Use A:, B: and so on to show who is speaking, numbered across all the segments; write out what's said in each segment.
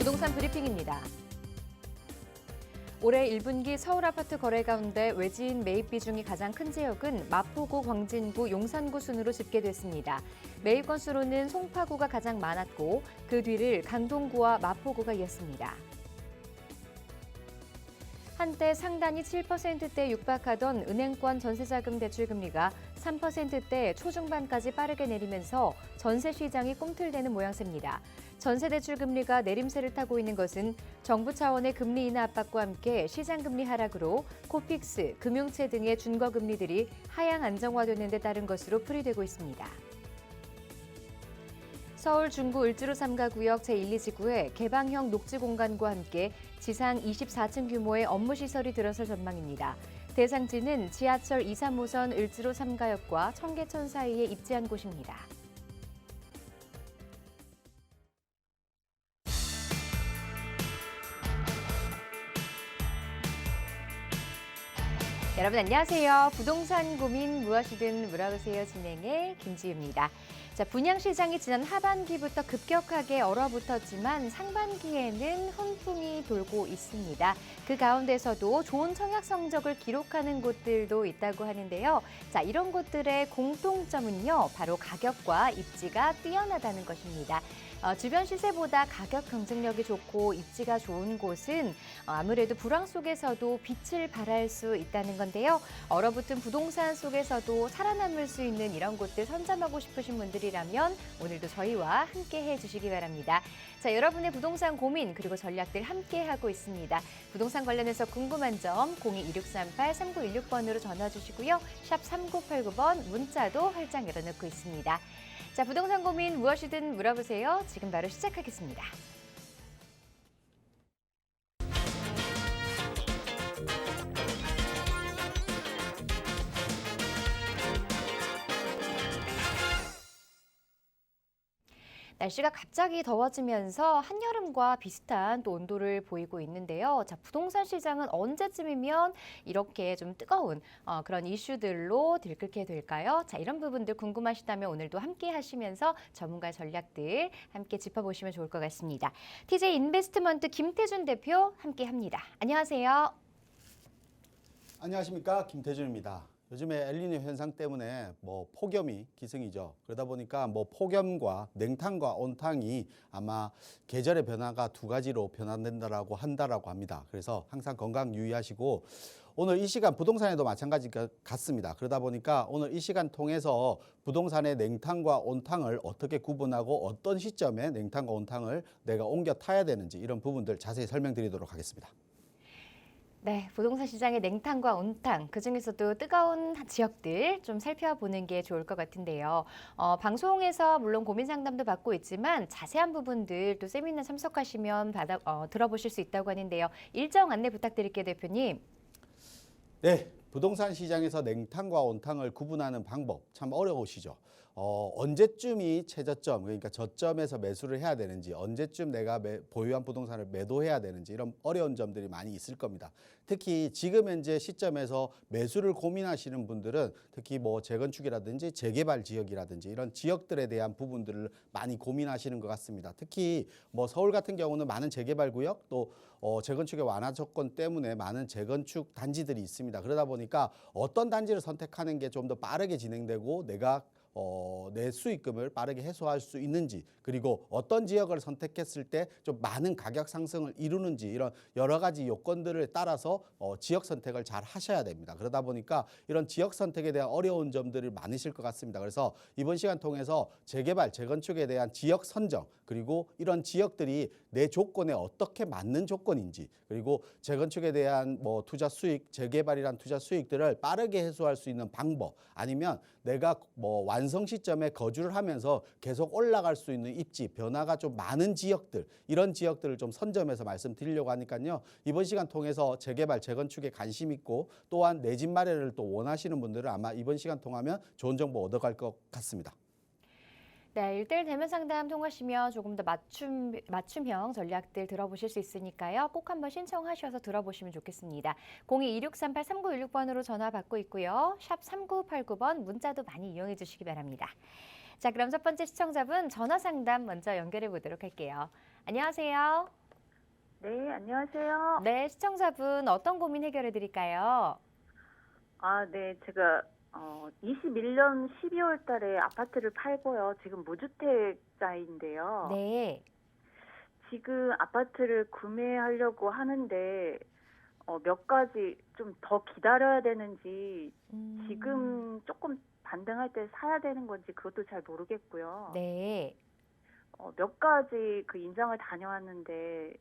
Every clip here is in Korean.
A: 부동산 브리핑입니다. 올해 1분기 서울 아파트 거래 가운데 외지인 매입 비중이 가장 큰 지역은 마포구, 광진구, 용산구 순으로 집계됐습니다. 매입 건수로는 송파구가 가장 많았고 그 뒤를 강동구와 마포구가 이었습니다. 한때 상단이 7%대에 육박하던 은행권 전세자금 대출금리가 3%대 초중반까지 빠르게 내리면서 전세 시장이 꿈틀대는 모양새입니다. 전세대출 금리가 내림세를 타고 있는 것은 정부 차원의 금리 인하 압박과 함께 시장금리 하락으로 코픽스, 금융채 등의 준거금리들이 하향 안정화되는 데 따른 것으로 풀이되고 있습니다. 서울 중구 을지로 3가구역 제1, 2지구에 개방형 녹지공간과 함께 지상 24층 규모의 업무시설이 들어설 전망입니다. 대상지는 지하철 2, 3호선 을지로 3가역과 청계천 사이에 입지한 곳입니다. 여러분 안녕하세요. 부동산 고민 무엇이든 물어보세요 진행의 김지유입니다. 자, 분양시장이 지난 하반기부터 급격하게 얼어붙었지만 상반기에는 훈풍이 돌고 있습니다. 그 가운데서도 좋은 청약 성적을 기록하는 곳들도 있다고 하는데요. 자, 이런 곳들의 공통점은요, 바로 가격과 입지가 뛰어나다는 것입니다. 주변 시세보다 가격 경쟁력이 좋고 입지가 좋은 곳은 아무래도 불황 속에서도 빛을 발할 수 있다는 건데요. 얼어붙은 부동산 속에서도 살아남을 수 있는 이런 곳들 선점하고 싶으신 분들이라면 오늘도 저희와 함께 해주시기 바랍니다. 자, 여러분의 부동산 고민 그리고 전략들 함께 하고 있습니다. 부동산 관련해서 궁금한 점 02-2638-3916번으로 전화 주시고요. 샵 3989번 문자도 활짝 열어놓고 있습니다. 자, 부동산 고민 무엇이든 물어보세요. 지금 바로 시작하겠습니다. 날씨가 갑자기 더워지면서 한여름과 비슷한 또 온도를 보이고 있는데요. 자, 부동산 시장은 언제쯤이면 이렇게 좀 뜨거운 그런 이슈들로 들끓게 될까요? 자, 이런 부분들 궁금하시다면 오늘도 함께 하시면서 전문가 전략들 함께 짚어보시면 좋을 것 같습니다. TJ 인베스트먼트 김태준 대표 함께 합니다. 안녕하세요.
B: 안녕하십니까, 김태준입니다. 요즘에 엘니뇨 현상 때문에 폭염이 기승이죠. 그러다 보니까 폭염과 냉탕과 온탕이 아마 계절의 변화가 두 가지로 변화된다라고 한다라고 합니다. 그래서 항상 건강 유의하시고 오늘 이 시간 부동산에도 마찬가지 같습니다. 그러다 보니까 오늘 이 시간 통해서 부동산의 냉탕과 온탕을 어떻게 구분하고 어떤 시점에 냉탕과 온탕을 내가 옮겨 타야 되는지 이런 부분들 자세히 설명드리도록 하겠습니다.
A: 네, 부동산 시장의 냉탕과 온탕, 그중에서도 뜨거운 지역들 좀 살펴보는 게 좋을 것 같은데요. 방송에서 물론 고민 상담도 받고 있지만 자세한 부분들 또 세미나 참석하시면 들어보실 수 있다고 하는데요. 일정 안내 부탁드릴게요, 대표님.
B: 네, 부동산 시장에서 냉탕과 온탕을 구분하는 방법 참 어려우시죠. 언제쯤이 최저점, 그러니까 저점에서 매수를 해야 되는지, 언제쯤 내가 보유한 부동산을 매도해야 되는지 이런 어려운 점들이 많이 있을 겁니다. 특히 지금 현재 시점에서 매수를 고민하시는 분들은 특히 재건축이라든지 재개발 지역이라든지 이런 지역들에 대한 부분들을 많이 고민하시는 것 같습니다. 특히 서울 같은 경우는 많은 재개발 구역 또 재건축의 완화 조건 때문에 많은 재건축 단지들이 있습니다. 그러다 보니까 어떤 단지를 선택하는 게 좀 더 빠르게 진행되고 내가 내 수익금을 빠르게 해소할 수 있는지, 그리고 어떤 지역을 선택했을 때 좀 많은 가격 상승을 이루는지 이런 여러 가지 요건들을 따라서 지역 선택을 잘 하셔야 됩니다. 그러다 보니까 이런 지역 선택에 대한 어려운 점들이 많으실 것 같습니다. 그래서 이번 시간 통해서 재개발, 재건축에 대한 지역 선정, 그리고 이런 지역들이 내 조건에 어떻게 맞는 조건인지, 그리고 재건축에 대한 투자 수익, 재개발이란 투자 수익들을 빠르게 해소할 수 있는 방법, 아니면 내가 완성 시점에 거주를 하면서 계속 올라갈 수 있는 입지, 변화가 좀 많은 지역들, 이런 지역들을 좀 선점해서 말씀드리려고 하니까요. 이번 시간 통해서 재개발, 재건축에 관심 있고 또한 내 집 마련을 또 원하시는 분들은 아마 이번 시간 통하면 좋은 정보 얻어갈 것 같습니다.
A: 네, 1대1 대면 상담 통하시면 조금 더 맞춤형 전략들 들어보실 수 있으니까요. 꼭 한번 신청하셔서 들어보시면 좋겠습니다. 02-2638-3916번으로 전화 받고 있고요. 샵 3989번 문자도 많이 이용해 주시기 바랍니다. 자, 그럼 첫 번째 시청자분 전화 상담 먼저 연결해 보도록 할게요. 안녕하세요.
C: 네, 안녕하세요.
A: 네, 시청자분 어떤 고민 해결해 드릴까요?
C: 네, 제가 21년 12월 달에 아파트를 팔고요. 지금 무주택자인데요.
A: 네.
C: 지금 아파트를 구매하려고 하는데 몇 가지 좀 더 기다려야 되는지 지금 조금 반등할 때 사야 되는 건지 그것도 잘 모르겠고요.
A: 네.
C: 몇 가지 그 인장을 다녀왔는데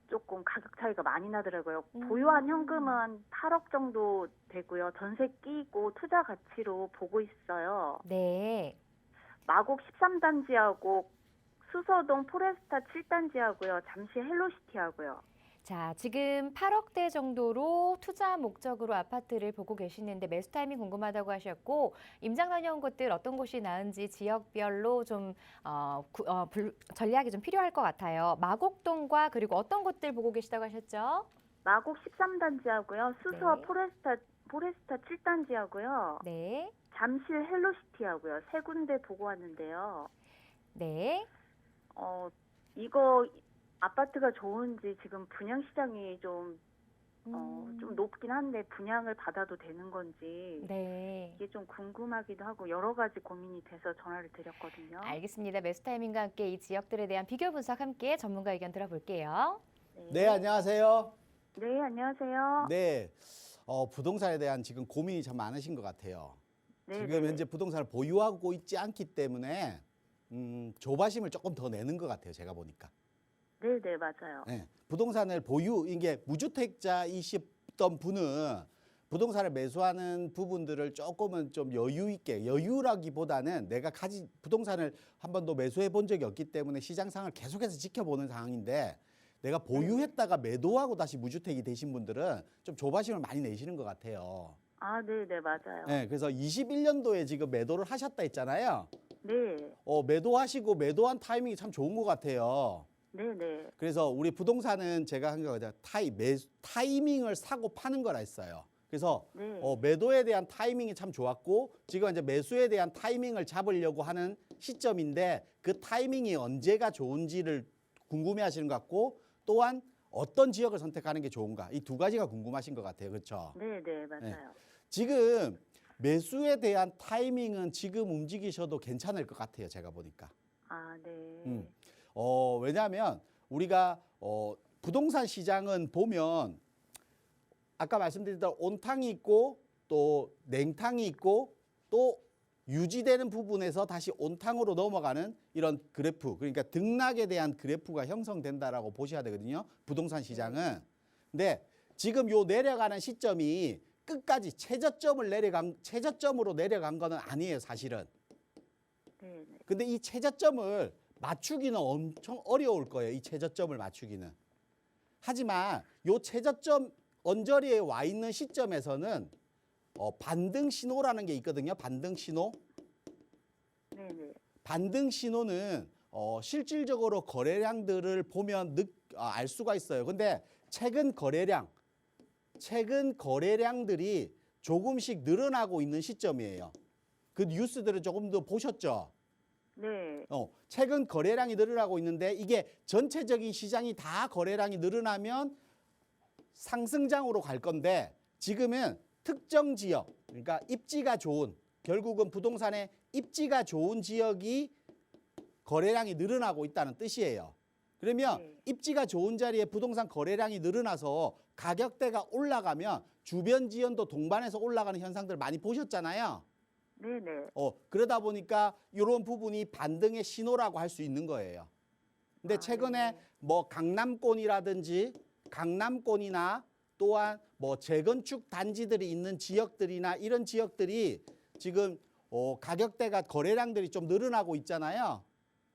C: 조금 가격 차이가 많이 나더라고요. 보유한 현금은 8억 정도 되고요. 전세 끼고 투자 가치로 보고 있어요.
A: 네.
C: 마곡 13단지하고 수서동 포레스타 7단지하고요. 잠시 헬로시티하고요.
A: 자, 지금 8억대 정도로 투자 목적으로 아파트를 보고 계시는데 매수 타이밍 궁금하다고 하셨고 임장 다녀온 곳들 어떤 곳이 나은지 지역별로 좀 전략이 좀 필요할 것 같아요. 마곡동과 그리고 어떤 곳들 보고 계시다고 하셨죠?
C: 마곡 13단지하고요. 수서
A: 네.
C: 포레스타 7단지하고요.
A: 네.
C: 잠실 헬로시티하고요. 세 군데 보고 왔는데요.
A: 네.
C: 이거 아파트가 좋은지 지금 분양 시장이 좀 높긴 한데 분양을 받아도 되는 건지
A: 네.
C: 이게 좀 궁금하기도 하고 여러 가지 고민이 돼서 전화를 드렸거든요.
A: 알겠습니다. 매수 타이밍과 함께 이 지역들에 대한 비교 분석 함께 전문가 의견 들어볼게요.
B: 네, 안녕하세요.
C: 네, 안녕하세요.
B: 네, 부동산에 대한 지금 고민이 참 많으신 것 같아요.
C: 네,
B: 지금
C: 네.
B: 현재 부동산을 보유하고 있지 않기 때문에 조바심을 조금 더 내는 것 같아요. 제가 보니까.
C: 네, 네, 맞아요.
B: 네, 부동산을 이게 무주택자이셨던 분은 부동산을 매수하는 부분들을 조금은 좀 여유 있게, 여유라기보다는 내가 부동산을 한 번도 매수해 본 적이 없기 때문에 시장상을 계속해서 지켜보는 상황인데 내가 보유했다가 매도하고 다시 무주택이 되신 분들은 좀 조바심을 많이 내시는 것 같아요.
C: 네, 네, 맞아요.
B: 네, 그래서 21년도에 지금 매도를 하셨다 했잖아요.
C: 네,
B: 매도하시고 매도한 타이밍이 참 좋은 것 같아요.
C: 네, 네.
B: 그래서 우리 부동산은 제가 한 거가 타이밍을 사고 파는 거라 했어요. 그래서
C: 네.
B: 매도에 대한 타이밍이 참 좋았고 지금 이제 매수에 대한 타이밍을 잡으려고 하는 시점인데 그 타이밍이 언제가 좋은지를 궁금해하시는 것 같고 또한 어떤 지역을 선택하는 게 좋은가 이 두 가지가 궁금하신 것 같아요. 그렇죠?
C: 네, 네, 맞아요.
B: 지금 매수에 대한 타이밍은 지금 움직이셔도 괜찮을 것 같아요. 제가 보니까.
C: 네.
B: 왜냐하면 우리가 부동산 시장은 보면 아까 말씀드린 대로 온탕이 있고 또 냉탕이 있고 또 유지되는 부분에서 다시 온탕으로 넘어가는 이런 그래프, 그러니까 등락에 대한 그래프가 형성된다라고 보셔야 되거든요. 부동산 시장은. 근데 지금 요 내려가는 시점이 끝까지 최저점으로 내려간 거는 아니에요, 사실은.
C: 네, 네.
B: 근데 이 최저점을 맞추기는 엄청 어려울 거예요. 이 최저점을 맞추기는. 하지만 요 최저점 언저리에 와 있는 시점에서는 반등 신호라는 게 있거든요. 반등 신호.
C: 네, 네.
B: 반등 신호는 실질적으로 거래량들을 보면 알 수가 있어요. 근데 최근 거래량들이 조금씩 늘어나고 있는 시점이에요. 그 뉴스들을 조금 더 보셨죠?
C: 네.
B: 최근 거래량이 늘어나고 있는데 이게 전체적인 시장이 다 거래량이 늘어나면 상승장으로 갈 건데 지금은 특정 지역, 그러니까 입지가 좋은, 결국은 부동산의 입지가 좋은 지역이 거래량이 늘어나고 있다는 뜻이에요. 그러면
C: 네.
B: 입지가 좋은 자리에 부동산 거래량이 늘어나서 가격대가 올라가면 주변 지연도 동반해서 올라가는 현상들 많이 보셨잖아요.
C: 네네.
B: 그러다 보니까 이런 부분이 반등의 신호라고 할 수 있는 거예요. 근데 최근에
C: 네.
B: 뭐 강남권이나 또한 뭐 재건축 단지들이 있는 지역들이나 이런 지역들이 지금 가격대가 거래량들이 좀 늘어나고 있잖아요.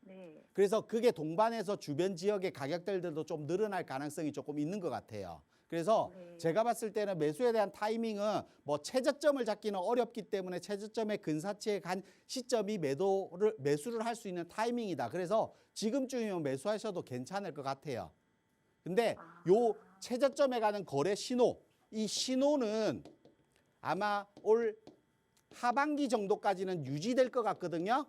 C: 네.
B: 그래서 그게 동반해서 주변 지역의 가격대들도 좀 늘어날 가능성이 조금 있는 것 같아요. 그래서
C: 네.
B: 제가 봤을 때는 매수에 대한 타이밍은 뭐 최저점을 잡기는 어렵기 때문에 최저점의 근사치에 간 시점이 매수를 할 수 있는 타이밍이다. 그래서 지금쯤이면 매수하셔도 괜찮을 것 같아요. 근데 요 최저점에 가는 거래 신호, 이 신호는 아마 올 하반기 정도까지는 유지될 것 같거든요.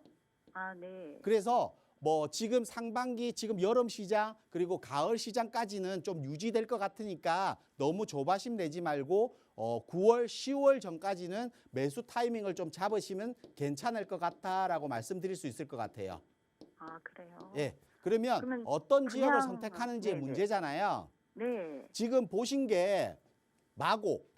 C: 네.
B: 그래서 뭐 지금 상반기, 지금 여름 시장 그리고 가을 시장까지는 좀 유지될 것 같으니까 너무 조바심 내지 말고 9월, 10월 전까지는 매수 타이밍을 좀 잡으시면 괜찮을 것 같다라고 말씀드릴 수 있을 것 같아요.
C: 아, 그래요?
B: 예. 그러면
C: 그러면
B: 어떤 지역을
C: 그냥,
B: 선택하는지의
C: 네네.
B: 문제잖아요.
C: 네.
B: 지금 보신 게 마곡,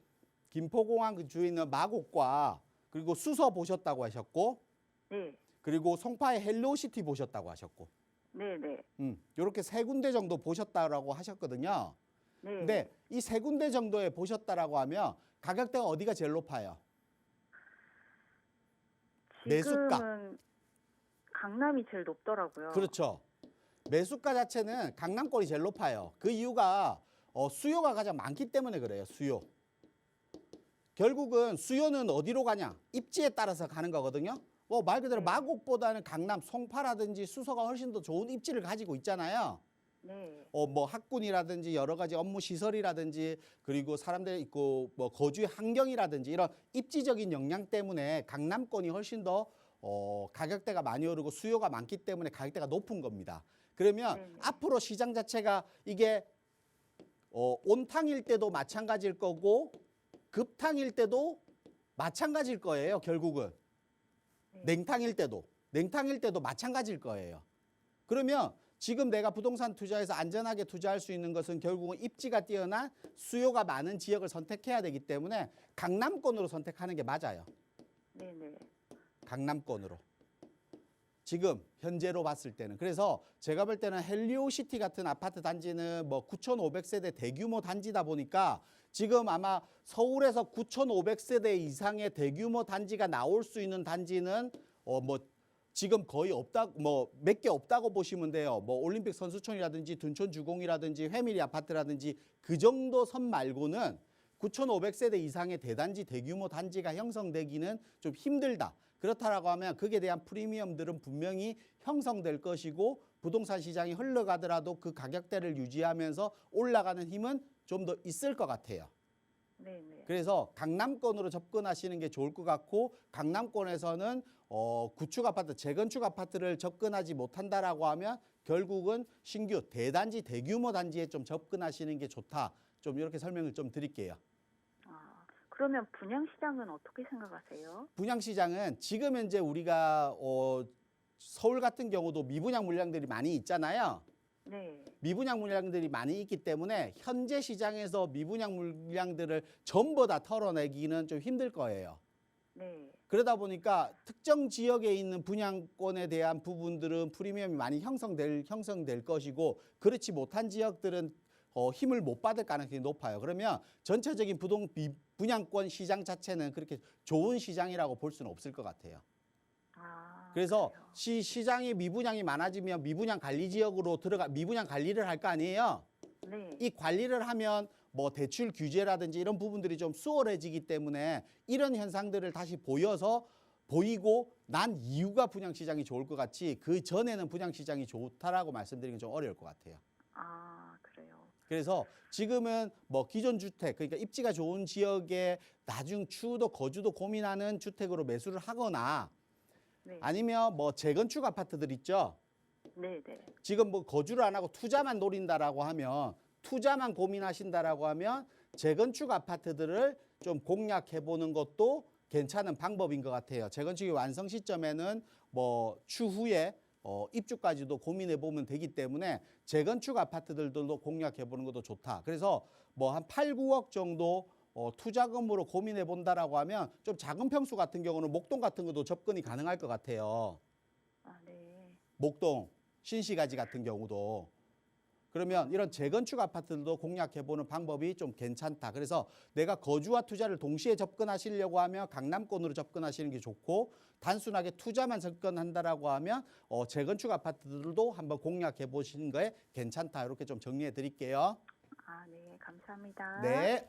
B: 김포공항 주에 있는 마곡과 그리고 수서 보셨다고 하셨고,
C: 네.
B: 그리고 송파의 헬로시티 보셨다고 하셨고,
C: 네네.
B: 이렇게 세 군데 정도 보셨다라고 하셨거든요.
C: 네.
B: 근데 이 세 군데 정도에 보셨다라고 하면 가격대가 어디가 제일 높아요? 매수가.
C: 지금은 강남이 제일 높더라고요.
B: 그렇죠. 매수가 자체는 강남권이 제일 높아요. 그 이유가 수요가 가장 많기 때문에 그래요. 수요. 결국은 수요는 어디로 가냐? 입지에 따라서 가는 거거든요. 뭐 말 그대로
C: 네.
B: 마곡보다는 강남, 송파라든지 수서가 훨씬 더 좋은 입지를 가지고 있잖아요.
C: 네.
B: 뭐 학군이라든지 여러 가지 업무 시설이라든지 그리고 사람들이 있고 뭐 거주의 환경이라든지 이런 입지적인 영향 때문에 강남권이 훨씬 더 가격대가 많이 오르고 수요가 많기 때문에 가격대가 높은 겁니다. 그러면
C: 네네.
B: 앞으로 시장 자체가 이게 온탕일 때도 마찬가지일 거고 급탕일 때도 마찬가지일 거예요. 결국은
C: 네.
B: 냉탕일 때도 마찬가지일 거예요. 그러면 지금 내가 부동산 투자에서 안전하게 투자할 수 있는 것은 결국은 입지가 뛰어난 수요가 많은 지역을 선택해야 되기 때문에 강남권으로 선택하는 게 맞아요.
C: 네네.
B: 강남권으로. 지금 현재로 봤을 때는. 그래서 제가 볼 때는 헬리오시티 같은 아파트 단지는 뭐 9,500세대 대규모 단지다 보니까 지금 아마 서울에서 9,500세대 이상의 대규모 단지가 나올 수 있는 단지는 뭐 지금 거의 없다, 뭐 몇 개 없다고 보시면 돼요. 뭐 올림픽 선수촌이라든지 둔촌 주공이라든지 회밀리 아파트라든지 그 정도 선 말고는 9,500세대 이상의 대단지 대규모 단지가 형성되기는 좀 힘들다. 그렇다라고 하면 그에 대한 프리미엄들은 분명히 형성될 것이고 부동산 시장이 흘러가더라도 그 가격대를 유지하면서 올라가는 힘은 좀 더 있을 것 같아요.
C: 네네.
B: 그래서 강남권으로 접근하시는 게 좋을 것 같고 강남권에서는 구축 아파트, 재건축 아파트를 접근하지 못한다라고 하면 결국은 신규 대단지, 대규모 단지에 좀 접근하시는 게 좋다. 좀 이렇게 설명을 좀 드릴게요.
C: 아, 그러면 분양시장은 어떻게 생각하세요?
B: 분양시장은 지금 현재 우리가 서울 같은 경우도 미분양 물량들이 많이 있잖아요.
C: 네.
B: 미분양 물량들이 많이 있기 때문에 현재 시장에서 미분양 물량들을 전부 다 털어내기는 좀 힘들 거예요.
C: 네.
B: 그러다 보니까 특정 지역에 있는 분양권에 대한 부분들은 프리미엄이 많이 형성될 것이고 그렇지 못한 지역들은 힘을 못 받을 가능성이 높아요. 그러면 전체적인 분양권 시장 자체는 그렇게 좋은 시장이라고 볼 수는 없을 것 같아요.
C: 아,
B: 그래서
C: 그래요?
B: 시장이 미분양이 많아지면 미분양 관리 지역으로 미분양 관리를 할 거 아니에요.
C: 네.
B: 이 관리를 하면 뭐 대출 규제라든지 이런 부분들이 좀 수월해지기 때문에 이런 현상들을 다시 보이고 난 이유가 분양시장이 좋을 것 같지 그 전에는 분양시장이 좋다라고 말씀드리긴 좀 어려울 것 같아요.
C: 아, 그래요.
B: 그래서 지금은 뭐 기존 주택 그러니까 입지가 좋은 지역에 나중 추후도 거주도 고민하는 주택으로 매수를 하거나
C: 네.
B: 아니면 뭐 재건축 아파트들 있죠.
C: 네, 네.
B: 지금 뭐 거주를 안 하고 투자만 노린다라고 하면 투자만 고민하신다라고 하면 재건축 아파트들을 좀 공략해 보는 것도 괜찮은 방법인 것 같아요. 재건축의 완성 시점에는 뭐 추후에 입주까지도 고민해 보면 되기 때문에 재건축 아파트들도 공략해 보는 것도 좋다. 그래서 뭐 한 8, 9억 정도 투자금으로 고민해 본다라고 하면 좀 작은 평수 같은 경우는 목동 같은 것도 접근이 가능할 것 같아요.
C: 아, 네.
B: 목동, 신시가지 같은 경우도. 그러면 이런 재건축 아파트들도 공략해보는 방법이 좀 괜찮다. 그래서 내가 거주와 투자를 동시에 접근하시려고 하면 강남권으로 접근하시는 게 좋고 단순하게 투자만 접근한다라고 하면 재건축 아파트들도 한번 공략해보시는 거에 괜찮다. 이렇게 좀 정리해 드릴게요.
C: 아, 네. 감사합니다.
B: 네.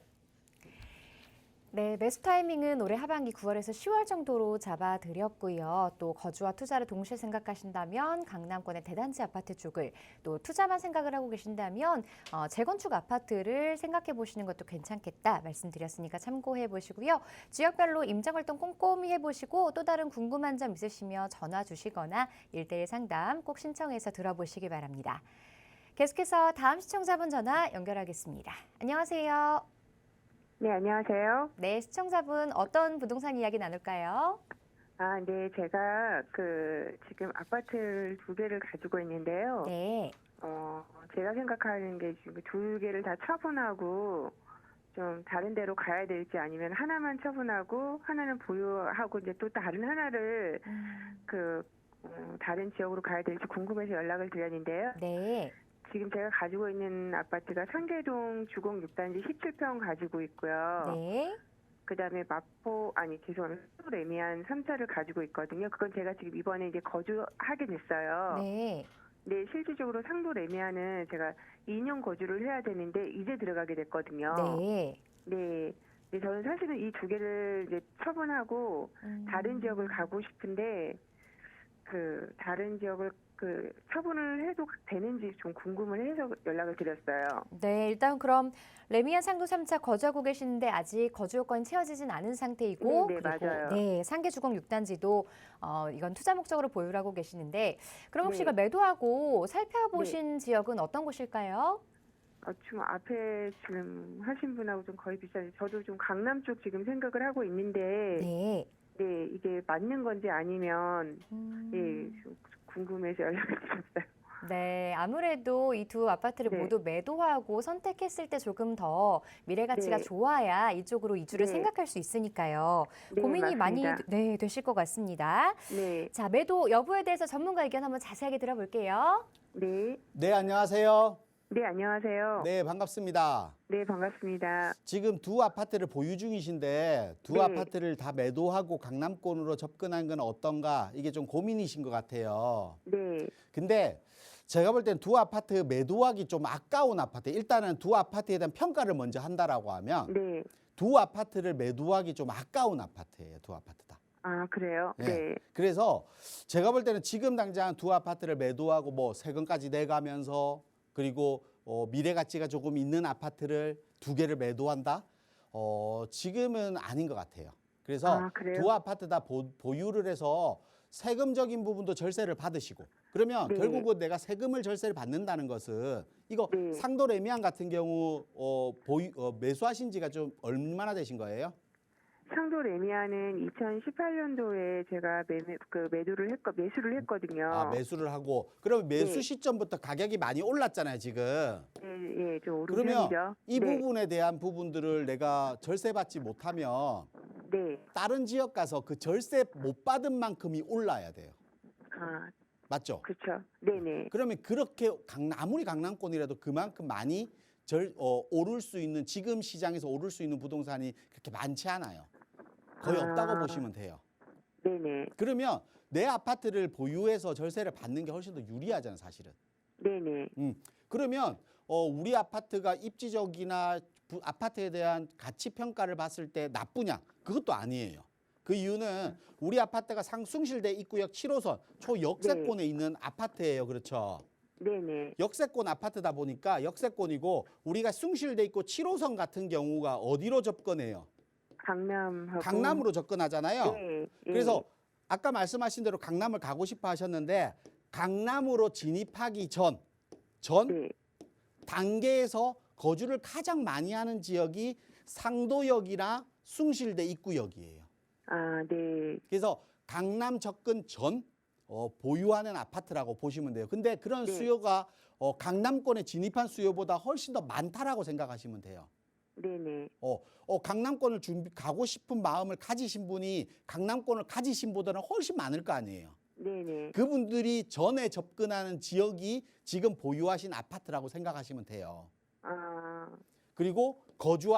A: 네, 매수 타이밍은 올해 하반기 9월에서 10월 정도로 잡아드렸고요. 또 거주와 투자를 동시에 생각하신다면 강남권의 대단지 아파트 쪽을, 또 투자만 생각을 하고 계신다면 재건축 아파트를 생각해 보시는 것도 괜찮겠다 말씀드렸으니까 참고해 보시고요. 지역별로 임장활동 꼼꼼히 해보시고 또 다른 궁금한 점 있으시면 전화 주시거나 1:1 상담 꼭 신청해서 들어보시기 바랍니다. 계속해서 다음 시청자분 전화 연결하겠습니다. 안녕하세요.
D: 네, 안녕하세요.
A: 네, 시청자분 어떤 부동산 이야기 나눌까요?
D: 네, 제가 지금 아파트를 2개를 가지고 있는데요.
A: 네.
D: 제가 생각하는 게 지금 2개를 다 처분하고 좀 다른 데로 가야 될지 아니면 하나만 처분하고 하나는 보유하고 이제 또 다른 하나를 다른 지역으로 가야 될지 궁금해서 연락을 드렸는데요.
A: 네.
D: 지금 제가 가지고 있는 아파트가 상계동 주공 6단지 17평 가지고 있고요.
A: 네.
D: 그다음에 상도 레미안 3차를 가지고 있거든요. 그건 제가 지금 이번에 이제 거주하게 됐어요.
A: 네.
D: 네, 실질적으로 상도 레미안은 제가 2년 거주를 해야 되는데 이제 들어가게 됐거든요.
A: 네.
D: 네. 네, 저는 사실은 이 2개를 이제 처분하고 다른 지역을 가고 싶은데 다른 지역을 처분을 해도 되는지 좀 궁금을 해서 연락을 드렸어요.
A: 네, 일단 그럼 레미안 상도 3차 거주하고 계시는데 아직 거주 요건이 채워지진 않은 상태이고,
D: 네,
A: 그리고
D: 맞아요.
A: 네, 상계 주공 6단지도 이건 투자 목적으로 보유를 하고 계시는데, 그럼 혹시
D: 네.
A: 이걸 매도하고 살펴보신 지역은 어떤 곳일까요?
D: 지금 앞에 지금 하신 분하고 좀 거의 비슷한데 저도 좀 강남 쪽 지금 생각을 하고 있는데
A: 네.
D: 네, 이게 맞는 건지 아니면 예, 좀 궁금해서 연락을 드렸어요.
A: 네, 아무래도 이 두 아파트를
D: 네.
A: 모두 매도하고 선택했을 때 조금 더 미래 가치가
D: 네.
A: 좋아야 이쪽으로 이주를
D: 네.
A: 생각할 수 있으니까요.
D: 네,
A: 고민이 많이
D: 맞습니다.
A: 되실 것 같습니다.
D: 네,
A: 자, 매도 여부에 대해서 전문가 의견 한번 자세하게 들어볼게요.
D: 네,
B: 네, 안녕하세요.
D: 네, 안녕하세요.
B: 네, 반갑습니다.
D: 네, 반갑습니다.
B: 지금 두 아파트를 보유 중이신데 두
D: 네.
B: 아파트를 다 매도하고 강남권으로 접근한 건 어떤가? 이게 좀 고민이신 것 같아요.
D: 네,
B: 근데 제가 볼 땐 두 아파트 매도하기 좀 아까운 아파트. 일단은 두 아파트에 대한 평가를 먼저 한다라고 하면
D: 네.
B: 두 아파트를 매도하기 좀 아까운 아파트예요. 두 아파트 다.
D: 아, 그래요?
B: 네.
D: 네,
B: 그래서 제가 볼 때는 지금 당장 두 아파트를 매도하고 뭐 세금까지 내가면서 그리고 미래 가치가 조금 있는 아파트를 2개를 매도한다? 지금은 아닌 것 같아요. 그래서
D: 그래요?
B: 두 아파트 다 보유를 해서 세금적인 부분도 절세를 받으시고 그러면
D: 네.
B: 결국은 내가 세금을 절세를 받는다는 것은 이거
D: 네.
B: 상도 레미안 같은 경우 매수하신 지가 좀 얼마나 되신 거예요?
D: 상도 레미안은 2018년도에 제가 매수를 했거든요.
B: 매수를 하고 그러면 매수
D: 네.
B: 시점부터 가격이 많이 올랐잖아요, 지금.
D: 예, 좀 오른
B: 그러면
D: 편이죠.
B: 이
D: 네,
B: 부분에 대한 부분들을 내가 절세받지 못하면
D: 네.
B: 다른 지역 가서 그 절세 못 받은 만큼이 올라야 돼요. 맞죠?
D: 그렇죠. 네네.
B: 그러면 그렇게 아무리 강남권이라도 그만큼 많이 오를 수 있는 지금 시장에서 오를 수 있는 부동산이 그렇게 많지 않아요. 거의 없다고 보시면 돼요.
D: 네네.
B: 그러면 내 아파트를 보유해서 절세를 받는 게 훨씬 더 유리하잖아요, 사실은.
D: 네네.
B: 그러면 우리 아파트가 입지적이나 아파트에 대한 가치 평가를 봤을 때 나쁘냐? 그것도 아니에요. 그 이유는 우리 아파트가 숭실대 입구역 7호선 초역세권에 있는 아파트예요. 그렇죠?
D: 네네.
B: 역세권 아파트다 보니까 역세권이고 우리가 숭실대 있고 7호선 같은 경우가 어디로 접근해요? 강남으로 접근하잖아요.
D: 네.
B: 그래서 아까 말씀하신 대로 강남을 가고 싶어 하셨는데 강남으로 진입하기 전
D: 네.
B: 단계에서 거주를 가장 많이 하는 지역이 상도역이나 숭실대 입구역이에요.
D: 네.
B: 그래서 강남 접근 전 보유하는 아파트라고 보시면 돼요. 근데 그런
D: 네.
B: 수요가 강남권에 진입한 수요보다 훨씬 더 많다라고 생각하시면 돼요.
D: 네네.
B: 강남권을 가고 싶은 마음을 가지신 분이 강남권을 가지신 보다는 훨씬 많을 거 아니에요.
D: 네네.
B: 그분들이 전에 접근하는 지역이 지금 보유하신 아파트라고 생각하시면 돼요. 그리고 거주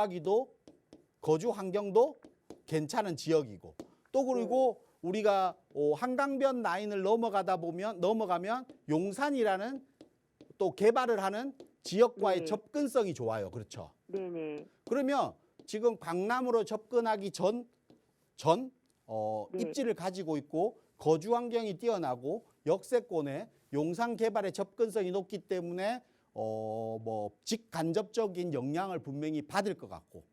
B: 환경도 괜찮은 지역이고 또 그리고 우리가 한강변 라인을 넘어가면 용산이라는 또 개발을 하는 지역과의
D: 네.
B: 접근성이 좋아요. 그렇죠?
D: 네네.
B: 그러면 지금 강남으로 접근하기 전
D: 네.
B: 입지를 가지고 있고 거주 환경이 뛰어나고 역세권에 용산 개발의 접근성이 높기 때문에 뭐 직간접적인 영향을 분명히 받을 것 같고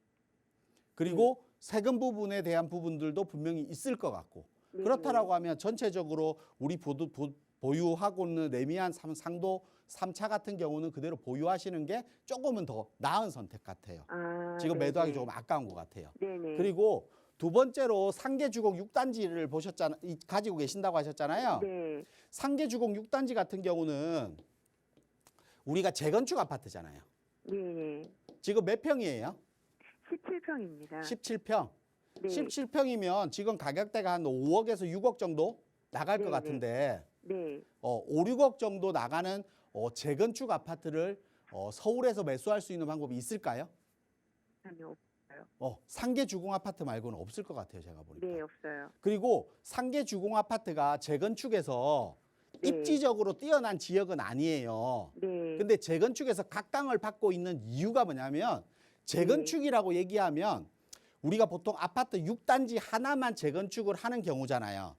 B: 그리고 세금 부분에 대한 부분들도 분명히 있을 것 같고
D: 네.
B: 그렇다라고 하면 전체적으로 우리 보유하고 있는 레미안 상도 3차 같은 경우는 그대로 보유하시는 게 조금은 더 나은 선택 같아요.
D: 아,
B: 지금
D: 네네.
B: 매도하기 조금 아까운 것 같아요.
D: 네네.
B: 그리고 두 번째로 상계주공 6단지를 가지고 계신다고 하셨잖아요.
D: 네.
B: 상계주공 6단지 같은 경우는 우리가 재건축 아파트잖아요.
D: 네네.
B: 지금 몇 평이에요?
D: 17평입니다.
B: 17평.
D: 네.
B: 17평이면 지금 가격대가 한 5억에서 6억 정도 나갈 것
D: 네네.
B: 같은데
D: 네.
B: 5, 6억 정도 나가는 재건축 아파트를 서울에서 매수할 수 있는 방법이 있을까요?
D: 아니요.
B: 상계 주공 아파트 말고는 없을 것 같아요, 제가 보니까.
D: 네, 없어요.
B: 그리고 상계 주공 아파트가 재건축에서
D: 네.
B: 입지적으로 뛰어난 지역은 아니에요.
D: 네.
B: 근데 재건축에서 각광을 받고 있는 이유가 뭐냐면 재건축이라고 얘기하면 우리가 보통 아파트 6단지 하나만 재건축을 하는 경우잖아요.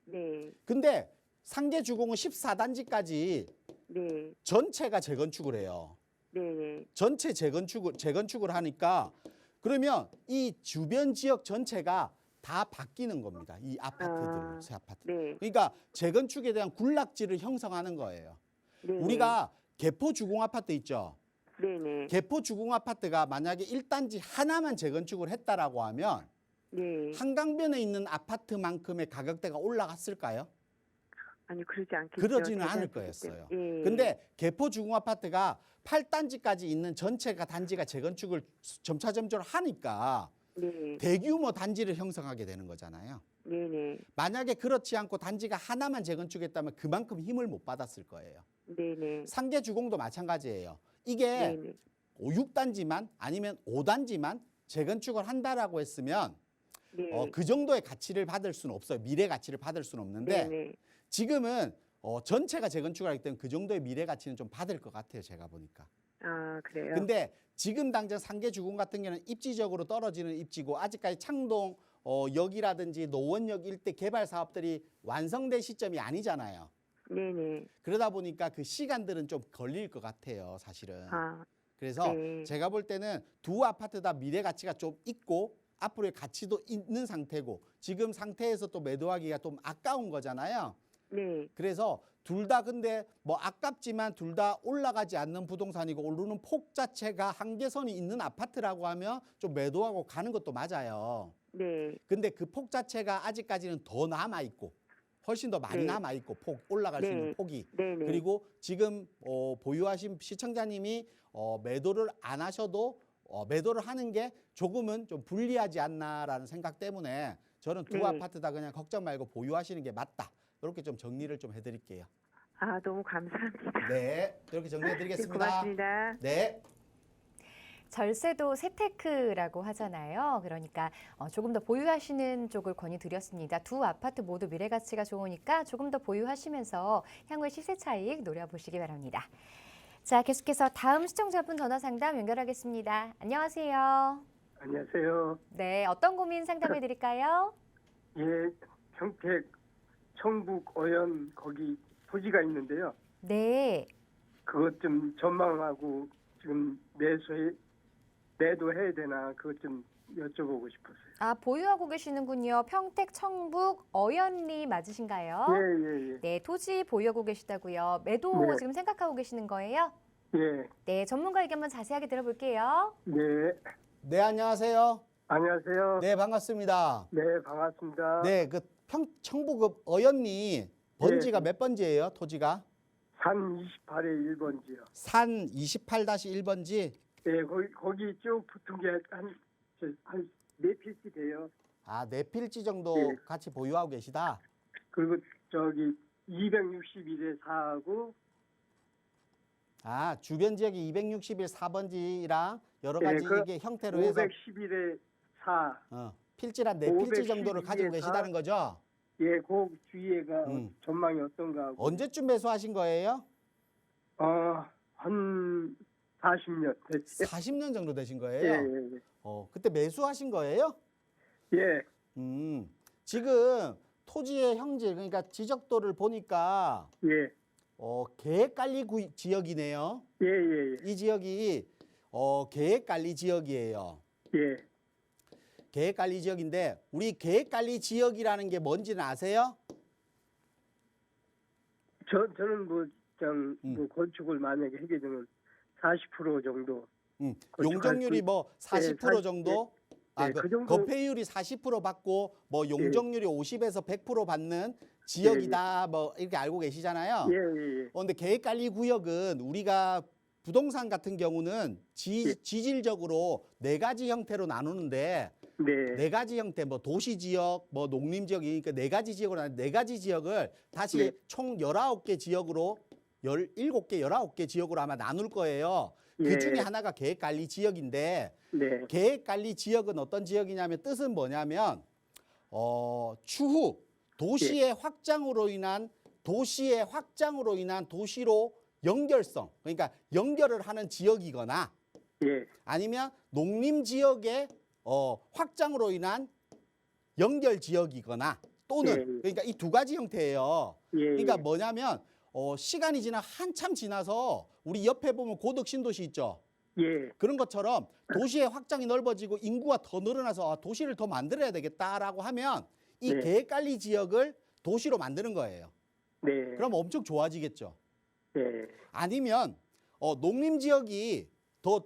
D: 네.
B: 근데 상계 주공은 14단지까지
D: 네.
B: 전체가 재건축을 해요.
D: 네.
B: 전체 재건축을 하니까 그러면 이 주변 지역 전체가 다 바뀌는 겁니다. 이 아파트들로, 새 아파트.
D: 네.
B: 그러니까 재건축에 대한 군락지를 형성하는 거예요.
D: 네.
B: 우리가 개포 주공 아파트 있죠.
D: 네네.
B: 개포 주공 아파트가 만약에 1단지 하나만 재건축을 했다라고 하면
D: 네.
B: 한강변에 있는 아파트만큼의 가격대가 올라갔을까요?
D: 아니, 그러지 않겠죠.
B: 그러지는 않을
D: 대단지기
B: 거였어요.
D: 때문에. 예.
B: 근데 개포 주공 아파트가 8단지까지 있는 전체가 단지가 재건축을 점차점차로 하니까
D: 네.
B: 대규모 단지를 형성하게 되는 거잖아요.
D: 네네.
B: 만약에 그렇지 않고 단지가 하나만 재건축했다면 그만큼 힘을 못 받았을 거예요.
D: 네네.
B: 상계 주공도 마찬가지예요. 이게
D: 네네.
B: 6단지만 아니면 5단지만 재건축을 한다라고 했으면
D: 네.
B: 그 정도의 가치를 받을 수는 없어요. 미래 가치를 받을 수는 없는데
D: 네네.
B: 지금은 전체가 재건축을 하기 때문에 그 정도의 미래 가치는 좀 받을 것 같아요. 제가 보니까.
D: 아, 그래요?
B: 근데 지금 당장 상계 주공 같은 경우는 입지적으로 떨어지는 입지고 아직까지 창동 역이라든지 노원역 일대 개발 사업들이 완성된 시점이 아니잖아요.
D: 네네.
B: 그러다 보니까 그 시간들은 좀 걸릴 것 같아요. 사실은.
D: 아,
B: 그래서
D: 네.
B: 제가 볼 때는 두 아파트 다 미래 가치가 좀 있고 앞으로의 가치도 있는 상태고 지금 상태에서 또 매도하기가 좀 아까운 거잖아요.
D: 네.
B: 그래서 둘 다 근데 뭐 아깝지만 둘 다 올라가지 않는 부동산이고 오르는 폭 자체가 한계선이 있는 아파트라고 하면 좀 매도하고 가는 것도 맞아요.
D: 네.
B: 근데 그 폭 자체가 아직까지는 더 남아 있고 훨씬 더 많이
D: 네.
B: 남아 있고 폭 올라갈 수
D: 네.
B: 있는 폭이
D: 네네.
B: 그리고 지금 보유하신 시청자님이 매도를 안 하셔도 매도를 하는 게 조금은 좀 불리하지 않나라는 생각 때문에 저는 두
D: 네.
B: 아파트 다 그냥 걱정 말고 보유하시는 게 맞다. 이렇게 좀 정리를 좀 해드릴게요.
D: 아, 너무 감사합니다.
B: 네, 이렇게
D: 네,
B: 정리해드리겠습니다.
D: 고맙습니다.
B: 네.
A: 절세도 세테크라고 하잖아요. 그러니까 조금 더 보유하시는 쪽을 권유드렸습니다. 두 아파트 모두 미래 가치가 좋으니까 조금 더 보유하시면서 향후의 시세 차익 노려보시기 바랍니다. 자, 계속해서 다음 시청자분 전화 상담 연결하겠습니다. 안녕하세요.
E: 안녕하세요.
A: 네, 어떤 고민 상담해 드릴까요?
E: 예, 평택 청북 어연 거기 토지가 있는데요.
A: 네.
E: 그것 좀 전망하고 지금 매도해야 되나 그것 좀 여쭤보고 싶었어요.
A: 아, 보유하고 계시는군요. 평택 청북 어연리 맞으신가요?
E: 예.
A: 네, 토지 보유하고 계시다고요. 매도
E: 네.
A: 지금 생각하고 계시는 거예요?
E: 예.
A: 네, 전문가 의견만 자세하게 들어볼게요.
E: 네.
B: 네, 안녕하세요.
E: 안녕하세요.
B: 네, 반갑습니다.
E: 네, 반갑습니다.
B: 네, 그 청북 어연리 번지가 몇 번지예요? 토지가?
E: 산 28의 1번지요.
B: 산 28-1번지.
E: 예, 거기 쭉 붙은 게 한 4필지 돼요.
B: 아, 4필지 정도
E: 네.
B: 같이 보유하고 계시다.
E: 그리고 저기 261의 4하고
B: 아, 주변 지역이 261 4번지랑 여러
E: 네,
B: 가지
E: 그
B: 이게 형태로 해서
E: 511의 4.
B: 필지를 한 4필지 정도를
E: 512
B: 가지고
E: 에서
B: 계시다는 거죠?
E: 예, 그 주위에가
B: 음.
E: 전망이 어떤가 하고.
B: 언제쯤 매수하신 거예요?
E: 한 40년 됐어요.
B: 40년 정도 되신
E: 예,
B: 거예요?
E: 예,
B: 그때 매수하신 거예요?
E: 예. 예,
B: 지금 토지의 형질, 그러니까 지적도를 보니까
E: 예,
B: 계획관리 지역이네요.
E: 예, 예,
B: 이 지역이 계획관리 지역이에요.
E: 예.
B: 계획관리 지역인데 우리 계획관리 지역이라는 게 뭔지는 아세요?
E: 저는 뭐 건축을 만약에 하게 되면 40% 정도.
B: 용적률이 뭐 40%
E: 예,
B: 정도?
E: 예,
B: 그
E: 그 정도.
B: 건폐율이 40% 받고 뭐 용적률이 50에서 100% 받는 지역이다. 뭐 이렇게 알고 계시잖아요.
E: 예, 예, 예.
B: 근데 계획관리 구역은 우리가 부동산 같은 경우는
E: 예.
B: 지질적으로 네 가지 형태로 나누는데
E: 네.
B: 네 가지 형태, 뭐 도시 지역, 뭐 농림 지역이니까 네 가지 지역으로 나누는 네 가지 지역을 다시
E: 네.
B: 총 19개 지역으로 17개, 19개 지역으로 아마 나눌 거예요.
E: 예.
B: 그 중에 하나가 계획관리 지역인데
E: 네.
B: 계획관리 지역은 어떤 지역이냐면 뜻은 뭐냐면 추후 도시의 확장으로 인한 도시로 연결성, 그러니까 연결을 하는 지역이거나
E: 예.
B: 아니면 농림 지역의 확장으로 인한 연결 지역이거나 또는
E: 예.
B: 그러니까 이 두 가지 형태예요.
E: 예.
B: 그러니까 뭐냐면 시간이 한참 지나서 우리 옆에 보면 고덕 신도시 있죠.
E: 예.
B: 그런 것처럼 도시의 확장이 넓어지고 인구가 더 늘어나서 도시를 더 만들어야 되겠다라고 하면 이
E: 네.
B: 계획관리 지역을 도시로 만드는 거예요.
E: 네.
B: 그럼 엄청 좋아지겠죠.
E: 예.
B: 아니면 농림 지역이 더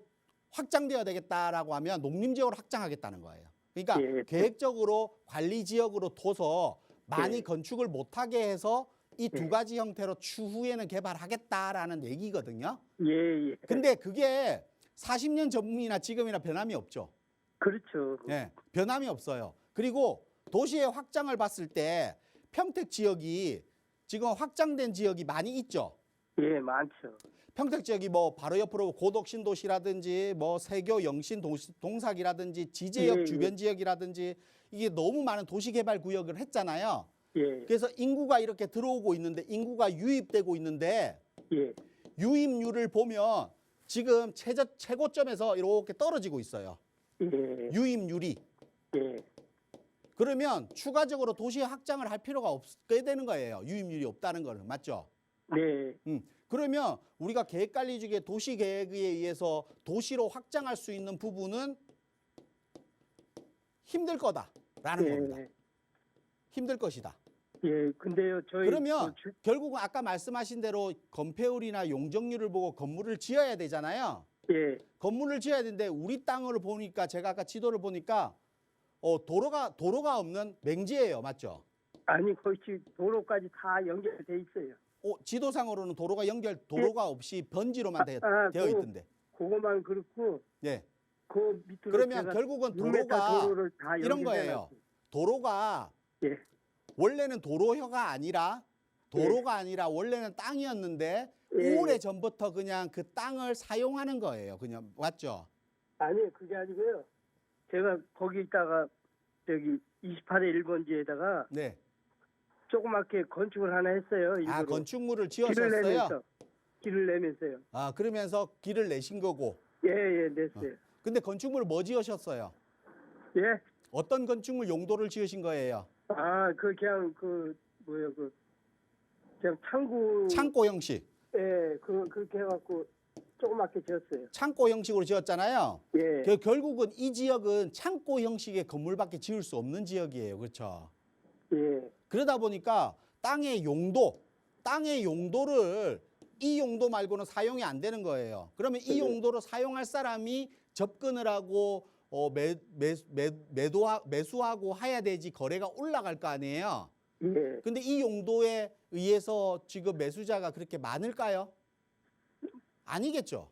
B: 확장되어야 되겠다라고 하면 농림 지역으로 확장하겠다는 거예요. 그러니까
E: 예.
B: 계획적으로 관리 지역으로 둬서 많이
E: 예.
B: 건축을 못하게 해서 이 두
E: 예.
B: 가지 형태로 추후에는 개발하겠다라는 얘기거든요.
E: 예. 예.
B: 근데 그게 40년 전이나 지금이나 변함이 없죠.
E: 그렇죠.
B: 예, 변함이 없어요. 그리고 도시의 확장을 봤을 때 평택 지역이 지금 확장된 지역이 많이 있죠.
E: 예, 많죠.
B: 평택 지역이 뭐 바로 옆으로 고덕 신도시라든지 뭐 세교 영신 동삭이라든지 지제역
E: 예, 예.
B: 주변 지역이라든지 이게 너무 많은 도시 개발 구역을 했잖아요.
E: 예.
B: 그래서 인구가 이렇게 들어오고 있는데 인구가 유입되고 있는데
E: 예.
B: 유입률을 보면 지금 최고점에서 이렇게 떨어지고 있어요.
E: 예.
B: 유입률이.
E: 예.
B: 그러면 추가적으로 도시 확장을 할 필요가 없게 되는 거예요. 유입률이 없다는 거는. 맞죠?
E: 네.
B: 그러면 우리가 계획관리 중에 도시계획에 의해서 도시로 확장할 수 있는 부분은 힘들 거다라는 겁니다.
E: 예.
B: 힘들 것이다.
E: 예. 근데요, 저희
B: 그러면 결국은 아까 말씀하신 대로 건폐율이나 용적률을 보고 건물을 지어야 되잖아요.
E: 예.
B: 건물을 지어야 되는데 우리 땅을 보니까 제가 아까 지도를 보니까 도로가 없는 맹지예요. 맞죠?
E: 아니, 거의 도로까지 다 연결돼 있어요.
B: 지도상으로는 도로가 없이 번지로만 되어 있던데.
E: 그거만 그렇고
B: 예.
E: 그 밑으로
B: 그러면
E: 제가
B: 결국은
E: 6m
B: 도로가
E: 도로를 다
B: 이런
E: 연결해
B: 거예요.
E: 놨어요.
B: 도로가
E: 예.
B: 원래는 도로가 아니라 원래는 땅이었는데
E: 예.
B: 오래전부터 그냥 그 땅을 사용하는 거예요. 그냥 맞죠?
E: 아니, 그게 아니고요. 제가 거기 있다가 저기 28회 1번지에다가
B: 네.
E: 조그맣게 건축을 하나 했어요. 일부러.
B: 건축물을
E: 길을
B: 지었었어요?
E: 내면서. 길을 내면서요.
B: 그러면서 길을 내신 거고.
E: 예, 예, 냈어요.
B: 근데 건축물을 뭐 지으셨어요?
E: 예.
B: 어떤 건축물 용도를 지으신 거예요?
E: 그냥 그냥
B: 창고 형식.
E: 예, 그렇게 해갖고 조그맣게 지었어요.
B: 창고 형식으로 지었잖아요.
E: 예.
B: 결국은 이 지역은 창고 형식의 건물밖에 지을 수 없는 지역이에요. 그렇죠?
E: 예.
B: 그러다 보니까 땅의 용도를 이 용도 말고는 사용이 안 되는 거예요. 그러면 이 용도로 사용할 사람이 접근을 하고 매수하고 해야 되지 거래가 올라갈 거 아니에요.
E: 예.
B: 근데 이 용도에 의해서 지금 매수자가 그렇게 많을까요? 아니겠죠.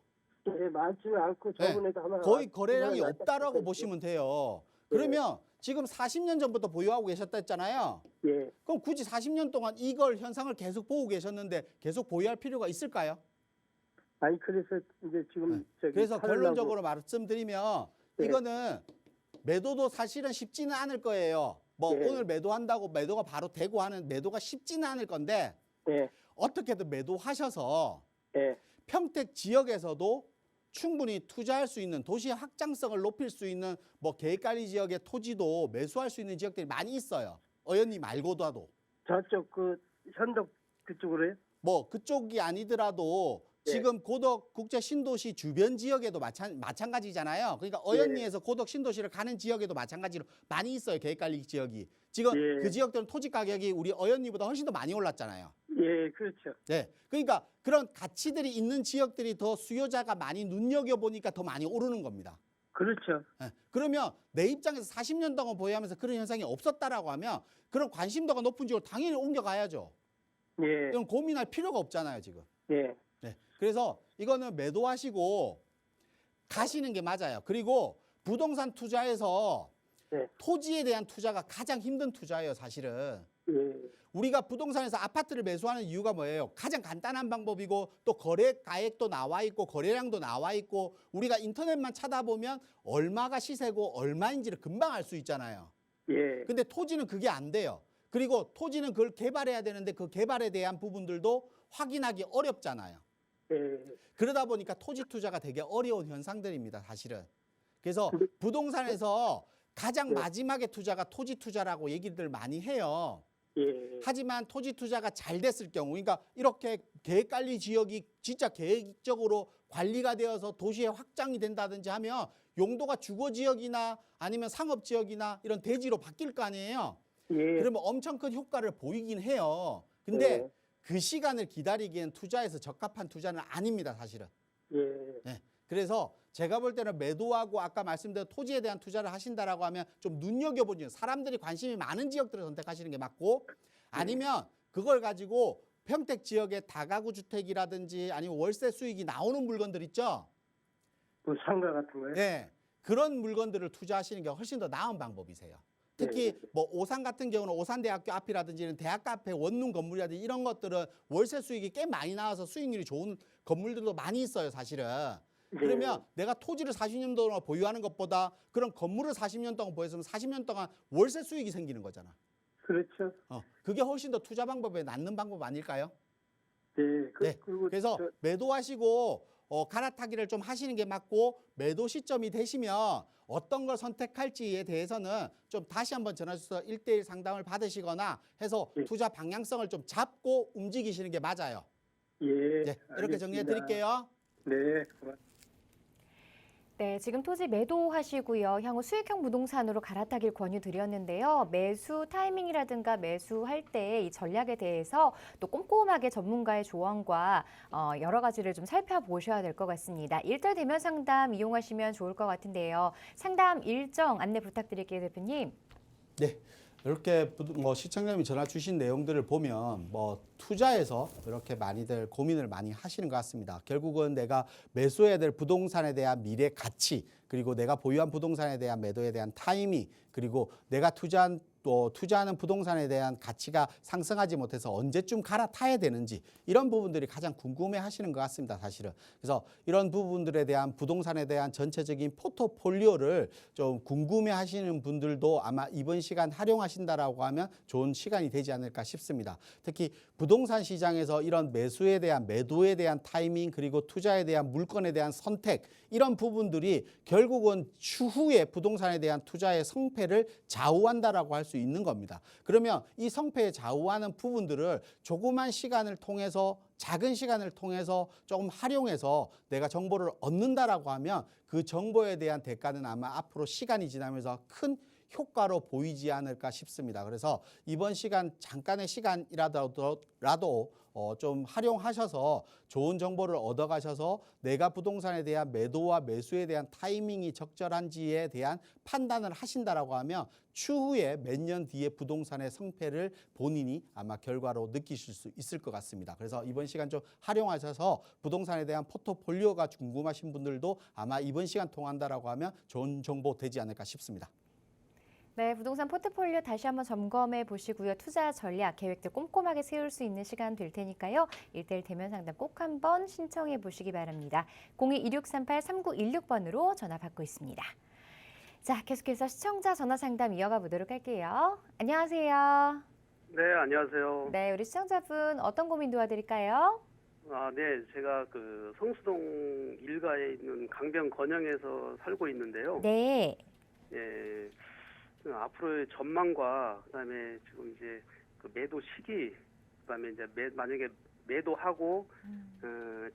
E: 예, 많지는 않고
B: 네.
E: 저번에도 하나
B: 거의 거래량이
E: 이번에
B: 없다라고
E: 있고.
B: 보시면 돼요.
E: 예.
B: 그러면 지금 40년 전부터 보유하고 계셨다 했잖아요.
E: 예.
B: 그럼 굳이 40년 동안 이걸 현상을 계속 보고 계셨는데 계속 보유할 필요가 있을까요?
E: 아니, 그래서 이제 지금
B: 그래서
E: 팔으려고.
B: 결론적으로 말씀드리면
E: 예.
B: 이거는 매도도 사실은 쉽지는 않을 거예요. 뭐
E: 예.
B: 오늘 매도한다고 매도가 바로 되고 하는 매도가 쉽지는 않을 건데
E: 예.
B: 어떻게든 매도하셔서
E: 예.
B: 평택 지역에서도 충분히 투자할 수 있는 도시의 확장성을 높일 수 있는 뭐 계획관리 지역의 토지도 매수할 수 있는 지역들이 많이 있어요. 어연리 말고도.
E: 저쪽 그 현덕 그쪽으로요?
B: 뭐 그쪽이 아니더라도
E: 네.
B: 지금 고덕 국제 신도시 주변 지역에도 마찬가지잖아요. 그러니까 어연리에서 고덕 신도시를 가는 지역에도 마찬가지로 많이 있어요. 계획관리 지역이. 지금
E: 예.
B: 그 지역들은 토지 가격이 우리 어연리보다 훨씬 더 많이 올랐잖아요.
E: 예, 그렇죠.
B: 네. 그러니까 그런 가치들이 있는 지역들이 더 수요자가 많이 눈여겨보니까 더 많이 오르는 겁니다.
E: 그렇죠.
B: 네. 그러면 내 입장에서 40년 동안 보유하면서 그런 현상이 없었다라고 하면 그런 관심도가 높은 지역으로 당연히 옮겨가야죠.
E: 예,
B: 이건 고민할 필요가 없잖아요, 지금.
E: 예,
B: 네. 그래서 이거는 매도하시고 가시는 게 맞아요. 그리고 부동산 투자에서
E: 네.
B: 토지에 대한 투자가 가장 힘든 투자예요, 사실은.
E: 예,
B: 우리가 부동산에서 아파트를 매수하는 이유가 뭐예요? 가장 간단한 방법이고 또 거래 가액도 나와 있고 거래량도 나와 있고 우리가 인터넷만 찾아보면 얼마가 시세고 얼마인지를 금방 알 수 있잖아요.
E: 예,
B: 근데 토지는 그게 안 돼요. 그리고 토지는 그걸 개발해야 되는데 그 개발에 대한 부분들도 확인하기 어렵잖아요.
E: 예,
B: 그러다 보니까 토지 투자가 되게 어려운 현상들입니다, 사실은. 그래서 부동산에서 가장 마지막에 투자가 토지 투자라고 얘기들 많이 해요.
E: 예,
B: 하지만 토지 투자가 잘 됐을 경우, 그러니까 이렇게 계획관리 지역이 진짜 계획적으로 관리가 되어서 도시에 확장이 된다든지 하면 용도가 주거지역이나 아니면 상업지역이나 이런 대지로 바뀔 거 아니에요.
E: 예,
B: 그러면 엄청 큰 효과를 보이긴 해요. 근데
E: 예.
B: 그 시간을 기다리기엔 투자에서 적합한 투자는 아닙니다, 사실은.
E: 예,
B: 네. 그래서 제가 볼 때는 매도하고 아까 말씀드린 토지에 대한 투자를 하신다라고 하면 좀 눈여겨보는 사람들이 관심이 많은 지역들을 선택하시는 게 맞고 아니면 그걸 가지고 평택 지역의 다가구 주택이라든지 아니면 월세 수익이 나오는 물건들 있죠.
E: 뭐 상가 같은 거요?
B: 네. 그런 물건들을 투자하시는 게 훨씬 더 나은 방법이세요. 특히 뭐 오산 같은 경우는 오산대학교 앞이라든지 이런 대학가 앞에 원룸 건물이라든지 이런 것들은 월세 수익이 꽤 많이 나와서 수익률이 좋은 건물들도 많이 있어요, 사실은. 그러면 내가 토지를 40년 동안 보유하는 것보다 그런 건물을 40년 동안 보유했으면 40년 동안 월세 수익이 생기는 거잖아.
E: 그렇죠.
B: 그게 훨씬 더 투자 방법에 낫는 방법 아닐까요?
E: 네,
B: 네.
E: 그리고
B: 그래서 매도하시고 갈아타기를 좀 하시는 게 맞고 매도 시점이 되시면 어떤 걸 선택할지에 대해서는 좀 다시 한번 전화 주셔서 1대1 상담을 받으시거나 해서
E: 예.
B: 투자 방향성을 좀 잡고 움직이시는 게 맞아요.
E: 예,
B: 네, 이렇게 정리해 드릴게요.
E: 네, 고맙습니다.
A: 네, 지금 토지 매도하시고요. 향후 수익형 부동산으로 갈아타길 권유드렸는데요. 매수 타이밍이라든가 매수할 때 이 전략에 대해서 또 꼼꼼하게 전문가의 조언과 여러 가지를 좀 살펴보셔야 될 것 같습니다. 일대 대면 상담 이용하시면 좋을 것 같은데요. 상담 일정 안내 부탁드릴게요, 대표님.
B: 네. 이렇게 뭐 시청자님이 전화 주신 내용들을 보면 뭐 투자에서 이렇게 많이들 고민을 많이 하시는 것 같습니다. 결국은 내가 매수해야 될 부동산에 대한 미래 가치, 그리고 내가 보유한 부동산에 대한 매도에 대한 타이밍, 그리고 내가 투자하는 부동산에 대한 가치가 상승하지 못해서 언제쯤 갈아타야 되는지 이런 부분들이 가장 궁금해 하시는 것 같습니다, 사실은. 그래서 이런 부분들에 대한 부동산에 대한 전체적인 포트폴리오를 좀 궁금해 하시는 분들도 아마 이번 시간 활용하신다라고 하면 좋은 시간이 되지 않을까 싶습니다. 특히 부동산 시장에서 이런 매수에 대한 매도에 대한 타이밍 그리고 투자에 대한 물건에 대한 선택 이런 부분들이 결국은 추후에 부동산에 대한 투자의 성패를 좌우한다라고 할 수 있는 겁니다. 그러면 이 성패에 좌우하는 부분들을 조그만 시간을 통해서 작은 시간을 통해서 조금 활용해서 내가 정보를 얻는다라고 하면 그 정보에 대한 대가는 아마 앞으로 시간이 지나면서 큰 효과로 보이지 않을까 싶습니다. 그래서 이번 시간 잠깐의 시간이라도 좀 활용하셔서 좋은 정보를 얻어가셔서 내가 부동산에 대한 매도와 매수에 대한 타이밍이 적절한지에 대한 판단을 하신다라고 하면 추후에 몇 년 뒤에 부동산의 성패를 본인이 아마 결과로 느끼실 수 있을 것 같습니다. 그래서 이번 시간 좀 활용하셔서 부동산에 대한 포트폴리오가 궁금하신 분들도 아마 이번 시간 통한다라고 하면 좋은 정보 되지 않을까 싶습니다.
A: 네, 부동산 포트폴리오 다시 한번 점검해 보시고요. 투자 전략, 계획들 꼼꼼하게 세울 수 있는 시간 될 테니까요. 1대1 대면 상담 꼭 한번 신청해 보시기 바랍니다. 02-2638-3916번으로 전화 받고 있습니다. 자, 계속해서 시청자 전화 상담 이어가 보도록 할게요. 안녕하세요.
F: 네, 안녕하세요.
A: 네, 우리 시청자분 어떤 고민 도와드릴까요?
F: 아, 네. 제가 그 성수동 일가에 있는 강변 건영에서 살고 있는데요.
A: 네.
F: 예. 그 앞으로의 전망과 그다음에 지금 이제 그 매도 시기, 그다음에 이제 만약에 매도하고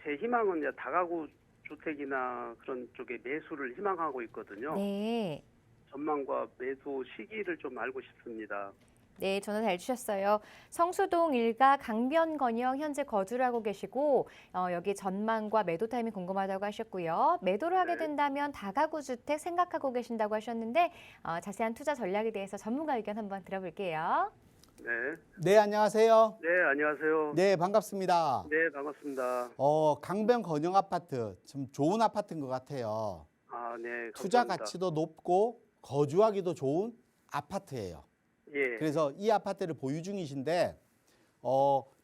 F: 제 희망은 이제 다가구 주택이나 그런 쪽에 매수를 희망하고 있거든요.
A: 네.
F: 전망과 매도 시기를 좀 알고 싶습니다.
A: 네, 전화 잘 주셨어요. 성수동 일가 강변건영 현재 거주를 하고 계시고 여기 전망과 매도 타임이 궁금하다고 하셨고요. 매도를 하게
F: 네.
A: 된다면 다가구 주택 생각하고 계신다고 하셨는데 자세한 투자 전략에 대해서 전문가 의견 한번 들어볼게요.
F: 네.
B: 네, 안녕하세요.
F: 네, 안녕하세요.
B: 네, 반갑습니다.
F: 네, 반갑습니다.
B: 강변 건영 아파트 좀 좋은 아파트인 것 같아요.
F: 아, 네. 감사합니다.
B: 투자 가치도 높고 거주하기도 좋은 아파트예요.
F: 예.
B: 그래서 이 아파트를 보유 중이신데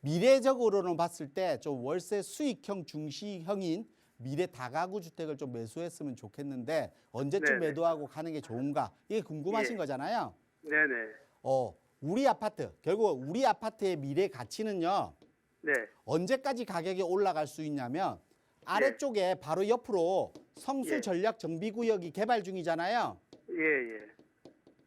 B: 미래적으로는 봤을 때 좀 월세 수익형 중시형인 미래 다가구 주택을 좀 매수했으면 좋겠는데 언제쯤
F: 네네.
B: 매도하고 가는 게 좋은가 이게 궁금하신
F: 예.
B: 거잖아요.
F: 네네.
B: 우리 아파트 결국 우리 아파트의 미래 가치는요
F: 네.
B: 언제까지 가격이 올라갈 수 있냐면 아래쪽에 바로 옆으로 성수
F: 예.
B: 전략 정비구역이 개발 중이잖아요.
F: 예, 예.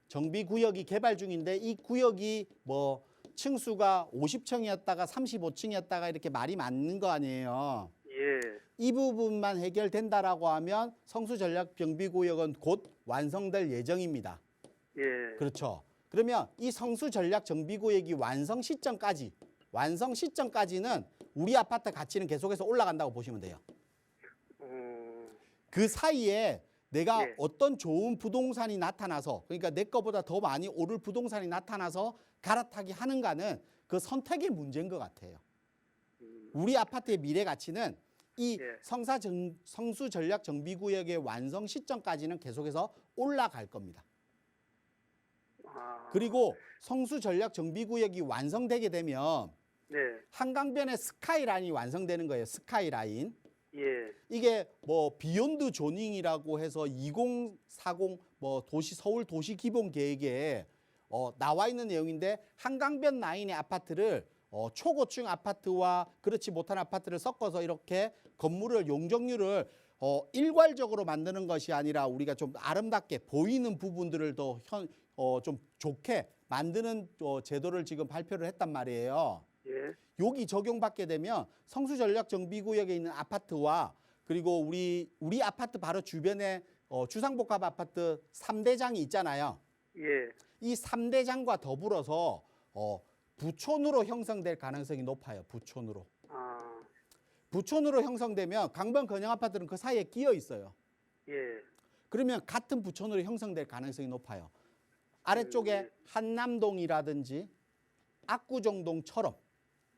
B: 정비구역이 개발 중인데 이 구역이 뭐 층수가 50층이었다가 35층이었다가 이렇게 말이 많는 거 아니에요.
F: 예.
B: 이 부분만 해결된다라고 하면 성수 전략 정비구역은 곧 완성될 예정입니다.
F: 예.
B: 그렇죠. 그러면 이 성수 전략 정비구역이 완성 시점까지는 우리 아파트 가치는 계속해서 올라간다고 보시면 돼요. 그 사이에 내가
F: 예.
B: 어떤 좋은 부동산이 나타나서 그러니까 내 거보다 더 많이 오를 부동산이 나타나서 갈아타기 하는가는 그 선택의 문제인 것 같아요. 우리 아파트의 미래 가치는 이
F: 예.
B: 성수 전략 정비구역의 완성 시점까지는 계속해서 올라갈 겁니다.
F: 아.
B: 그리고 성수 전략 정비구역이 완성되게 되면
F: 네.
B: 한강변의 스카이라인이 완성되는 거예요. 스카이라인.
F: 예.
B: 이게 뭐 비욘드 조닝이라고 해서 2040 뭐 서울 도시 기본 계획에 나와 있는 내용인데 한강변 라인의 아파트를 초고층 아파트와 그렇지 못한 아파트를 섞어서 이렇게 건물을 용적률을 일괄적으로 만드는 것이 아니라 우리가 좀 아름답게 보이는 부분들을 더 좀 좋게 만드는 제도를 지금 발표를 했단 말이에요.
F: 예.
B: 여기 적용받게 되면 성수 전략 정비구역에 있는 아파트와 그리고 우리 아파트 바로 주변에 주상복합 아파트 3대장이 있잖아요.
F: 예.
B: 이 3대장과 더불어서 부촌으로 형성될 가능성이 높아요. 부촌으로.
F: 아.
B: 부촌으로 형성되면 강변 건영 아파트는 그 사이에 끼어 있어요.
F: 예.
B: 그러면 같은 부촌으로 형성될 가능성이 높아요. 아래쪽에 한남동이라든지 압구정동처럼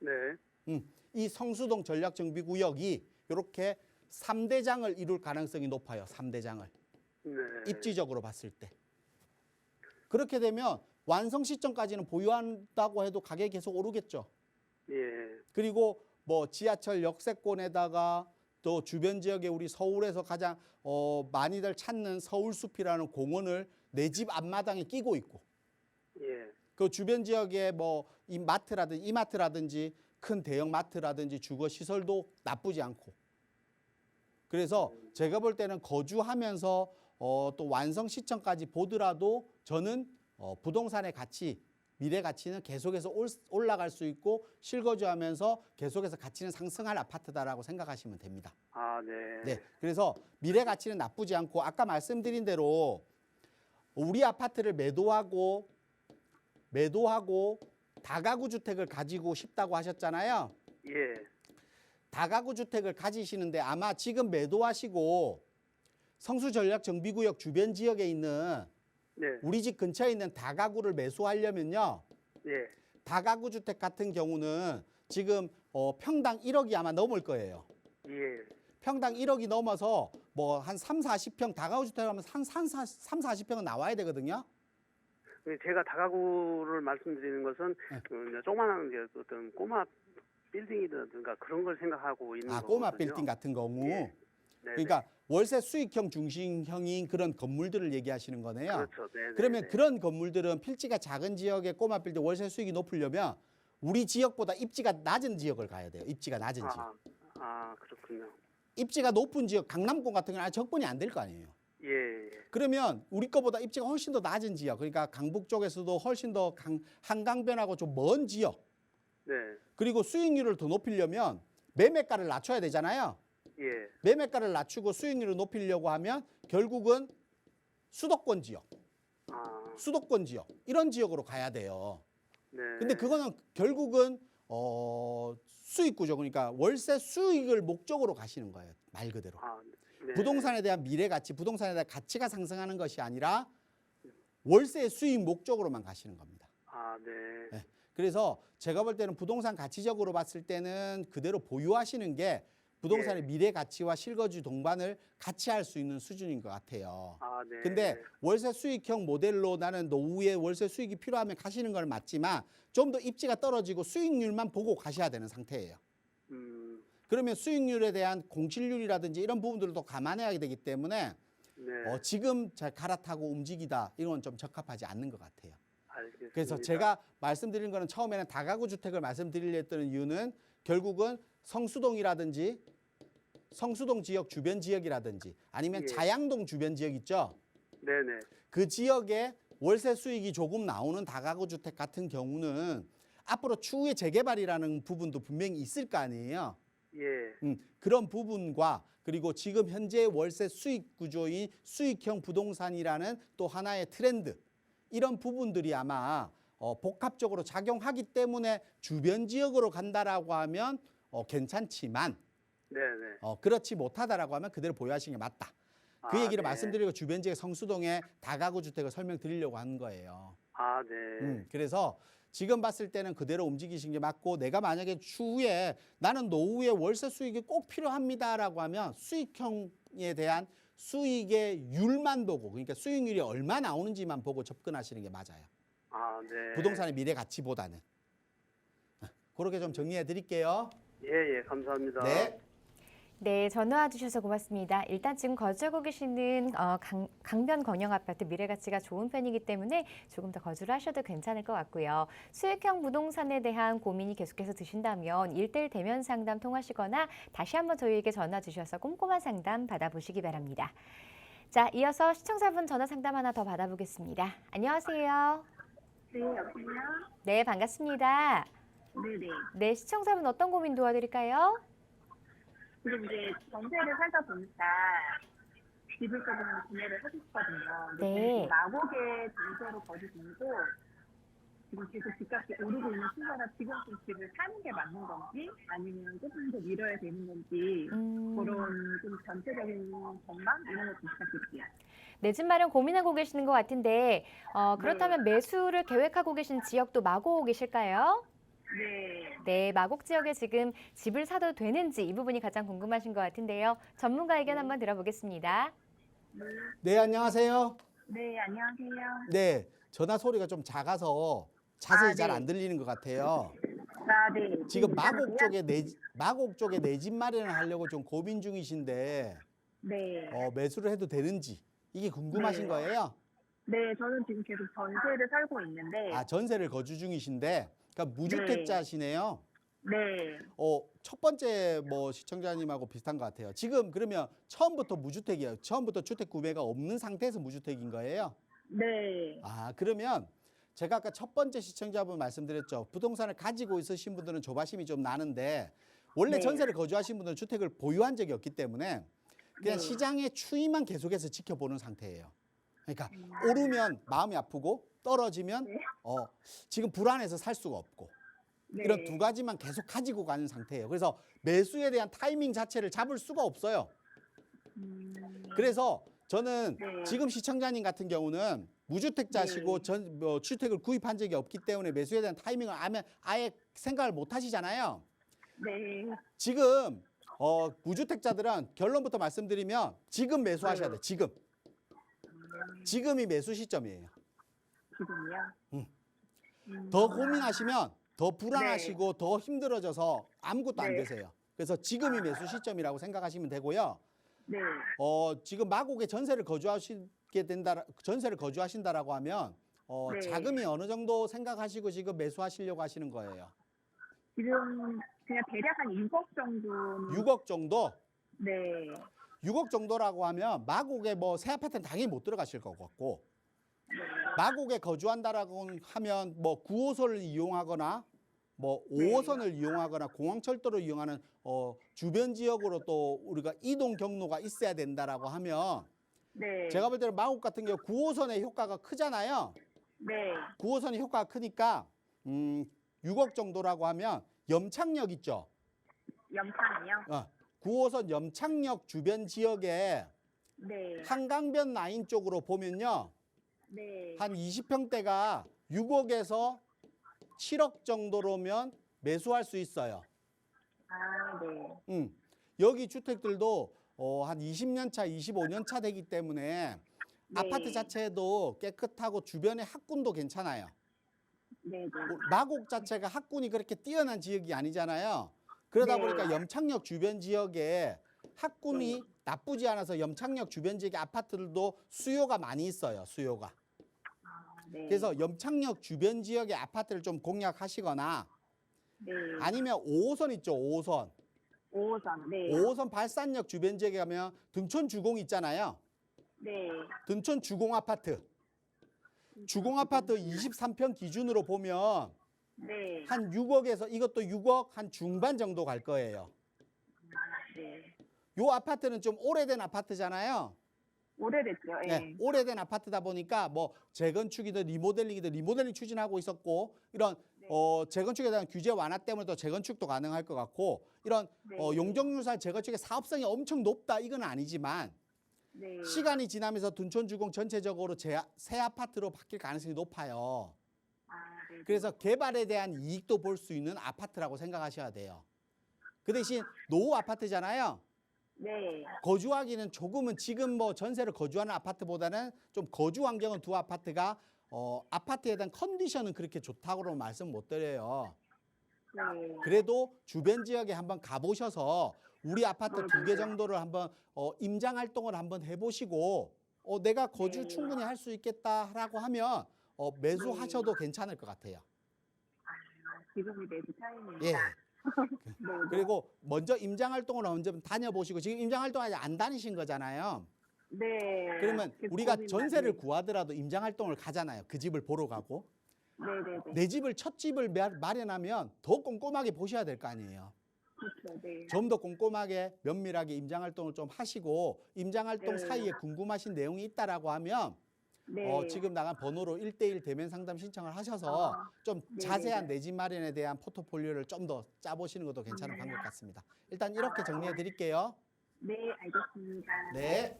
F: 네.
B: 이 성수동 전략정비구역이 이렇게 3대장을 이룰 가능성이 높아요. 3대장을.
F: 네.
B: 입지적으로 봤을 때. 그렇게 되면 완성 시점까지는 보유한다고 해도 가격이 계속 오르겠죠.
F: 예.
B: 그리고 뭐 지하철 역세권에다가 또 주변 지역에 우리 서울에서 가장 많이들 찾는 서울숲이라는 공원을 내 집 앞마당에 끼고 있고
F: 예.
B: 그 주변 지역에 뭐 이마트라든지 큰 대형 마트라든지 주거 시설도 나쁘지 않고 그래서 제가 볼 때는 거주하면서 또 완성 시점까지 보더라도 저는 부동산의 가치 미래 가치는 계속해서 올라갈 수 있고 실거주하면서 계속해서 가치는 상승할 아파트다라고 생각하시면 됩니다.
F: 아, 네.
B: 네, 그래서 미래 가치는 나쁘지 않고 아까 말씀드린 대로 우리 아파트를 매도하고 다가구 주택을 가지고 싶다고 하셨잖아요.
F: 예.
B: 다가구 주택을 가지시는데 아마 지금 매도하시고 성수 전략 정비구역 주변 지역에 있는
F: 네.
B: 우리 집 근처에 있는 다가구를 매수하려면요.
F: 예.
B: 다가구 주택 같은 경우는 지금 평당 1억이 아마 넘을 거예요.
F: 예.
B: 평당 1억이 넘어서 뭐 한 3, 40평 다가구 주택 하면 한 3, 40평은 나와야 되거든요.
F: 제가 다가구를 말씀드리는 것은 이제 조그마한 이제 어떤 꼬마 빌딩이라든가 그런 걸 생각하고 있는 거거든요.
B: 꼬마 빌딩 같은 경우.
F: 예.
B: 그러니까 월세 수익형 중심형인 그런 건물들을 얘기하시는 거네요.
F: 그렇죠. 네.
B: 그러면 그런 건물들은 필지가 작은 지역의 꼬마 빌딩 월세 수익이 높으려면 우리 지역보다 입지가 낮은 지역을 가야 돼요. 입지가 낮은 지역.
F: 아, 그렇군요.
B: 입지가 높은 지역, 강남권 같은 경우는 접근이 안 될 거 아니에요.
F: 예, 예.
B: 그러면 우리 거보다 입지가 훨씬 더 낮은 지역, 그러니까 강북 쪽에서도 훨씬 더 한강변하고 좀 먼 지역,
F: 네.
B: 그리고 수익률을 더 높이려면 매매가를 낮춰야 되잖아요.
F: 예.
B: 매매가를 낮추고 수익률을 높이려고 하면 결국은 수도권 지역,
F: 아,
B: 수도권 지역 이런 지역으로 가야 돼요.
F: 네.
B: 근데 그거는 결국은 수익 구조, 그러니까 월세 수익을 목적으로 가시는 거예요. 말 그대로.
F: 아, 네.
B: 부동산에 대한 미래 가치, 부동산에 대한 가치가 상승하는 것이 아니라 월세 수익 목적으로만 가시는 겁니다.
F: 아, 네.
B: 네. 그래서 제가 볼 때는 부동산 가치적으로 봤을 때는 그대로 보유하시는 게 부동산의
F: 예.
B: 미래 가치와 실거주 동반을 같이 할 수 있는 수준인 것 같아요.
F: 아, 네.
B: 근데 월세 수익형 모델로 나는 노후에 월세 수익이 필요하면 가시는 건 맞지만 좀 더 입지가 떨어지고 수익률만 보고 가셔야 되는 상태예요. 그러면 수익률에 대한 공실률이라든지 이런 부분들도 감안해야 되기 때문에
F: 네.
B: 지금 잘 갈아타고 움직이다 이건 좀 적합하지 않는 것 같아요.
F: 알겠습니다.
B: 그래서 제가 말씀드린 거는 처음에는 다가구 주택을 말씀드리려 했던 이유는 결국은 성수동이라든지 성수동 지역 주변 지역이라든지 아니면
F: 예.
B: 자양동 주변 지역 있죠.
F: 네네.
B: 그 지역에 월세 수익이 조금 나오는 다가구 주택 같은 경우는 앞으로 추후에 재개발이라는 부분도 분명히 있을 거 아니에요.
F: 예.
B: 그런 부분과 그리고 지금 현재 월세 수익 구조인 수익형 부동산이라는 또 하나의 트렌드, 이런 부분들이 아마 복합적으로 작용하기 때문에 주변 지역으로 간다라고 하면 괜찮지만
F: 네네.
B: 그렇지 못하다라고 하면 그대로 보유하시는 게 맞다. 그
F: 아,
B: 얘기를
F: 네.
B: 말씀드리고 주변 지역 성수동의 다가구 주택을 설명드리려고 하는 거예요.
F: 아, 네.
B: 그래서 지금 봤을 때는 그대로 움직이신 게 맞고, 내가 만약에 추후에 나는 노후에 월세 수익이 꼭 필요합니다라고 하면 수익형에 대한 수익의 율만 보고, 그러니까 수익률이 얼마 나오는지만 보고 접근하시는 게 맞아요.
F: 아, 네.
B: 부동산의 미래 가치보다는. 그렇게 좀 정리해 드릴게요.
F: 예, 예. 감사합니다.
B: 네.
A: 네, 전화 주셔서 고맙습니다. 일단 지금 거주하고 계시는 강변 건영 아파트 미래 가치가 좋은 편이기 때문에 조금 더 거주를 하셔도 괜찮을 것 같고요. 수익형 부동산에 대한 고민이 계속해서 드신다면 1:1 대면 상담 통하시거나 다시 한번 저희에게 전화 주셔서 꼼꼼한 상담 받아보시기 바랍니다. 자, 이어서 시청자분 전화 상담 하나 더 받아보겠습니다. 안녕하세요.
G: 네, 여보세요?
A: 네, 반갑습니다.
G: 네네.
A: 네, 시청자분 어떤 고민 도와드릴까요?
G: 지금 이제 전세를 살다 보니까 집을 조금 구매를 하고 싶거든요. 근데
A: 네.
G: 지금 마곡에 전세로 거주 중이고 지금 계속 집값이 오르고 있는 시기라 지금 좀 집을 사는 게 맞는 건지 아니면 조금 더 미뤄야 되는 건지 그런 좀 전체적인 전망 이런 거 좀 부탁드릴게요.
A: 내 집 마련 고민하고 계시는 것 같은데 그렇다면 매수를 계획하고 계신 지역도 마곡이실까요?
G: 네.
A: 네, 마곡 지역에 지금 집을 사도 되는지 이 부분이 가장 궁금하신 것 같은데요. 전문가 의견 한번 들어보겠습니다.
B: 네, 안녕하세요.
G: 네, 안녕하세요.
B: 네, 전화 소리가 좀 작아서 자세히
G: 아,
B: 잘
G: 네.
B: 안 들리는 것 같아요.
G: 아, 네.
B: 지금 마곡 쪽에 내 집 마련을 하려고 좀 고민 중이신데
G: 네.
B: 매수를 해도 되는지 이게 궁금하신
G: 네.
B: 거예요?
G: 네, 저는 지금 계속 전세를 살고 있는데
B: 아, 전세를 거주 중이신데, 그러니까 무주택자시네요.
G: 네.
B: 첫 번째 시청자님하고 비슷한 것 같아요. 지금 그러면 처음부터 무주택이에요. 처음부터 주택 구매가 없는 상태에서 무주택인 거예요?
G: 네.
B: 아, 그러면 제가 아까 첫 번째 시청자분 말씀드렸죠. 부동산을 가지고 있으신 분들은 조바심이 좀 나는데 원래
G: 네.
B: 전세를 거주하신 분들은 주택을 보유한 적이 없기 때문에 그냥
G: 네.
B: 시장의 추이만 계속해서 지켜보는 상태예요. 그러니까 오르면 마음이 아프고 떨어지면
G: 네.
B: 지금 불안해서 살 수가 없고
G: 네.
B: 이런 두 가지만 계속 가지고 가는 상태예요. 그래서 매수에 대한 타이밍 자체를 잡을 수가 없어요. 그래서 저는
G: 네.
B: 지금 시청자님 같은 경우는 무주택자시고 주택을 구입한 적이 없기 때문에 매수에 대한 타이밍을 아예 생각을 못 하시잖아요.
G: 네.
B: 지금 무주택자들은 결론부터 말씀드리면 지금 매수하셔야 돼요. 지금이 매수 시점이에요.
G: 지금요?
B: 더 고민하시면 더 불안하시고 더 힘들어져서 아무것도 안
G: 네.
B: 되세요. 그래서 지금이 매수 시점이라고 생각하시면 되고요.
G: 네.
B: 지금 마곡에 전세를 거주하신다라고 하면
G: 네.
B: 자금이 어느 정도 생각하시고 지금 매수하시려고 하시는 거예요.
G: 지금 그냥 대략 한 6억 정도는.
B: 6억 정도?
G: 네.
B: 6억 정도라고 하면 마곡에 뭐 새 아파트는 당연히 못 들어가실 것 같고, 마곡에 거주한다라고 하면 뭐 9호선을 이용하거나 뭐 5호선을 이용하거나 공항철도를 이용하는 주변 지역으로 또 우리가 이동 경로가 있어야 된다라고 하면,
G: 네.
B: 제가 볼 때는 마곡 같은 경우 9호선의 효과가 크잖아요.
G: 네.
B: 9호선의 효과가 크니까 6억 정도라고 하면 염창역 있죠.
G: 염창이요?
B: 9호선 염창역 주변 지역에
G: 네.
B: 한강변 라인 쪽으로 보면요.
G: 네.
B: 한 20평대가 6억에서 7억 정도로면 매수할 수 있어요.
G: 아, 네.
B: 여기 주택들도 한 20년 차, 25년 차 되기 때문에
G: 네.
B: 아파트 자체도 깨끗하고 주변에 학군도 괜찮아요.
G: 네. 네.
B: 마곡 자체가 학군이 그렇게 뛰어난 지역이 아니잖아요. 그러다
G: 네.
B: 보니까 염창역 주변 지역에 학군이 나쁘지 않아서 염창역 주변 지역의 아파트들도 수요가 많이 있어요. 수요가.
G: 네.
B: 그래서 염창역 주변 지역의 아파트를 좀 공략하시거나,
G: 네.
B: 아니면 5호선 있죠. 5호선.
G: 5호선. 네.
B: 5호선 발산역 주변 지역에 가면 등촌 주공 있잖아요.
G: 네.
B: 등촌 주공 아파트. 주공 아파트 23평 기준으로 보면
G: 네.
B: 한 6억에서, 이것도 6억 한 중반 정도 갈 거예요.
G: 네.
B: 요 아파트는 좀 오래된 아파트잖아요.
G: 오래됐죠. 예.
B: 네, 오래된 아파트다 보니까 뭐 재건축이든 리모델링 추진하고 있었고, 이런
G: 네.
B: 재건축에 대한 규제 완화 때문에 또 재건축도 가능할 것 같고, 이런
G: 네.
B: 용적률상 재건축의 사업성이 엄청 높다 이건 아니지만,
G: 네.
B: 시간이 지나면서 둔촌주공 전체적으로 새 아파트로 바뀔 가능성이 높아요.
G: 아, 네.
B: 그래서 개발에 대한 이익도 볼 수 있는 아파트라고 생각하셔야 돼요. 그 대신 노후 아파트잖아요.
G: 네.
B: 거주하기는 조금은 지금 뭐 전세를 거주하는 아파트보다는 좀 거주 환경은 두 아파트가 아파트에 대한 컨디션은 그렇게 좋다고는 말씀 못 드려요.
G: 네.
B: 그래도 주변 지역에 한번 가보셔서 우리 아파트 2개 정도를 한번 임장 활동을 한번 해보시고 내가 거주
G: 네.
B: 충분히 할 수 있겠다라고 하면 매수하셔도 괜찮을 것 같아요.
G: 지금이 매수 타임입니다.
B: 예.
G: 네.
B: 그리고 먼저 임장 활동을 먼저 다녀보시고, 지금 임장 활동 아직 안 다니신 거잖아요.
G: 네.
B: 그러면
G: 그
B: 우리가
G: 고민만-
B: 전세를
G: 네.
B: 구하더라도 임장 활동을 가잖아요. 그 집을 보러 가고.
G: 네네네.
B: 내 집을 첫 집을 마련하면 더 꼼꼼하게 보셔야 될 거 아니에요.
G: 그렇죠. 네.
B: 좀 더 꼼꼼하게 면밀하게 임장 활동을 좀 하시고, 임장 활동
G: 네.
B: 사이에 궁금하신 내용이 있다라고 하면
G: 네.
B: 지금 나간 번호로 1대1 대면 상담 신청을 하셔서 좀
G: 네,
B: 자세한
G: 네.
B: 내 집 마련에 대한 포트폴리오를 좀 더 짜보시는 것도 괜찮은 방법 같습니다. 일단 이렇게 정리해 드릴게요.
G: 네, 알겠습니다.
B: 네.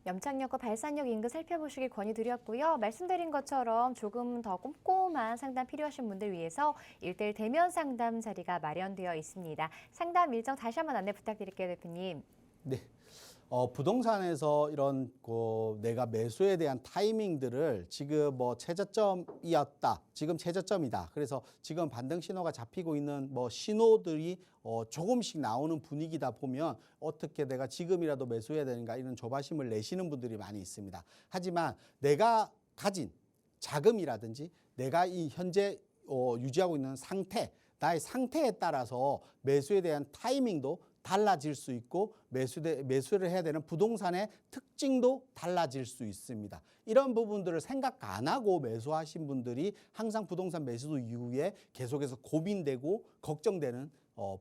A: 염창역과 발산역 인근 살펴보시길 권유드렸고요. 말씀드린 것처럼 조금 더 꼼꼼한 상담 필요하신 분들 위해서 1대1 대면 상담 자리가 마련되어 있습니다. 상담 일정 다시 한번 안내 부탁드릴게요, 대표님.
B: 네. 부동산에서 이런 내가 매수에 대한 타이밍들을 지금 뭐 최저점이었다, 지금 최저점이다, 그래서 지금 반등 신호가 잡히고 있는 뭐 신호들이 조금씩 나오는 분위기다 보면 어떻게 내가 지금이라도 매수해야 되는가 이런 조바심을 내시는 분들이 많이 있습니다. 하지만 내가 가진 자금이라든지 내가 이 현재 유지하고 있는 상태, 나의 상태에 따라서 매수에 대한 타이밍도 달라질 수 있고, 매수를 해야 되는 부동산의 특징도 달라질 수 있습니다. 이런 부분들을 생각 안 하고 매수하신 분들이 항상 부동산 매수 이후에 계속해서 고민되고 걱정되는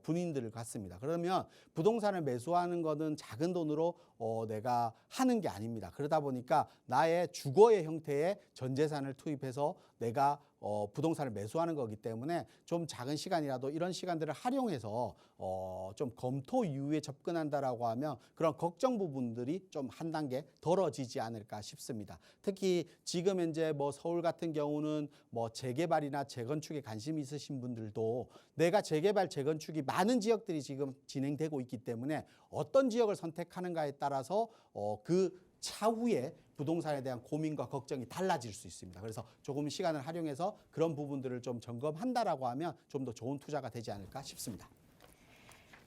B: 분인들 같습니다. 그러면 부동산을 매수하는 것은 작은 돈으로 내가 하는 게 아닙니다. 그러다 보니까 나의 주거의 형태의 전 재산을 투입해서 내가 부동산을 매수하는 거기 때문에 좀 작은 시간이라도 이런 시간들을 활용해서 좀 검토 이후에 접근한다라고 하면 그런 걱정 부분들이 좀 한 단계 덜어지지 않을까 싶습니다. 특히 지금 현재 뭐 서울 같은 경우는 뭐 재개발이나 재건축에 관심이 있으신 분들도 내가 재개발, 재건축이 많은 지역들이 지금 진행되고 있기 때문에 어떤 지역을 선택하는가에 따라서 그 차후에 부동산에 대한 고민과 걱정이 달라질 수 있습니다. 그래서 조금 시간을 활용해서 그런 부분들을 좀 점검한다라고 하면 좀 더 좋은 투자가 되지 않을까 싶습니다.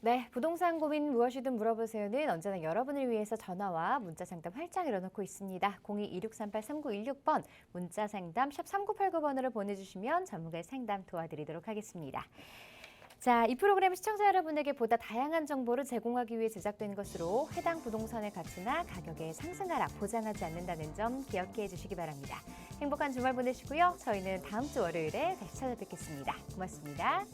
A: 네, 부동산 고민 무엇이든 물어보세요는 언제나 여러분을 위해서 전화와 문자 상담 활짝 열어놓고 있습니다. 02-2638-3916번 문자 상담 샵 3989번으로 보내주시면 전문가의 상담 도와드리도록 하겠습니다. 자, 이 프로그램 시청자 여러분에게 보다 다양한 정보를 제공하기 위해 제작된 것으로 해당 부동산의 가치나 가격의 상승 하락 보장하지 않는다는 점 기억해 주시기 바랍니다. 행복한 주말 보내시고요. 저희는 다음 주 월요일에 다시 찾아뵙겠습니다. 고맙습니다.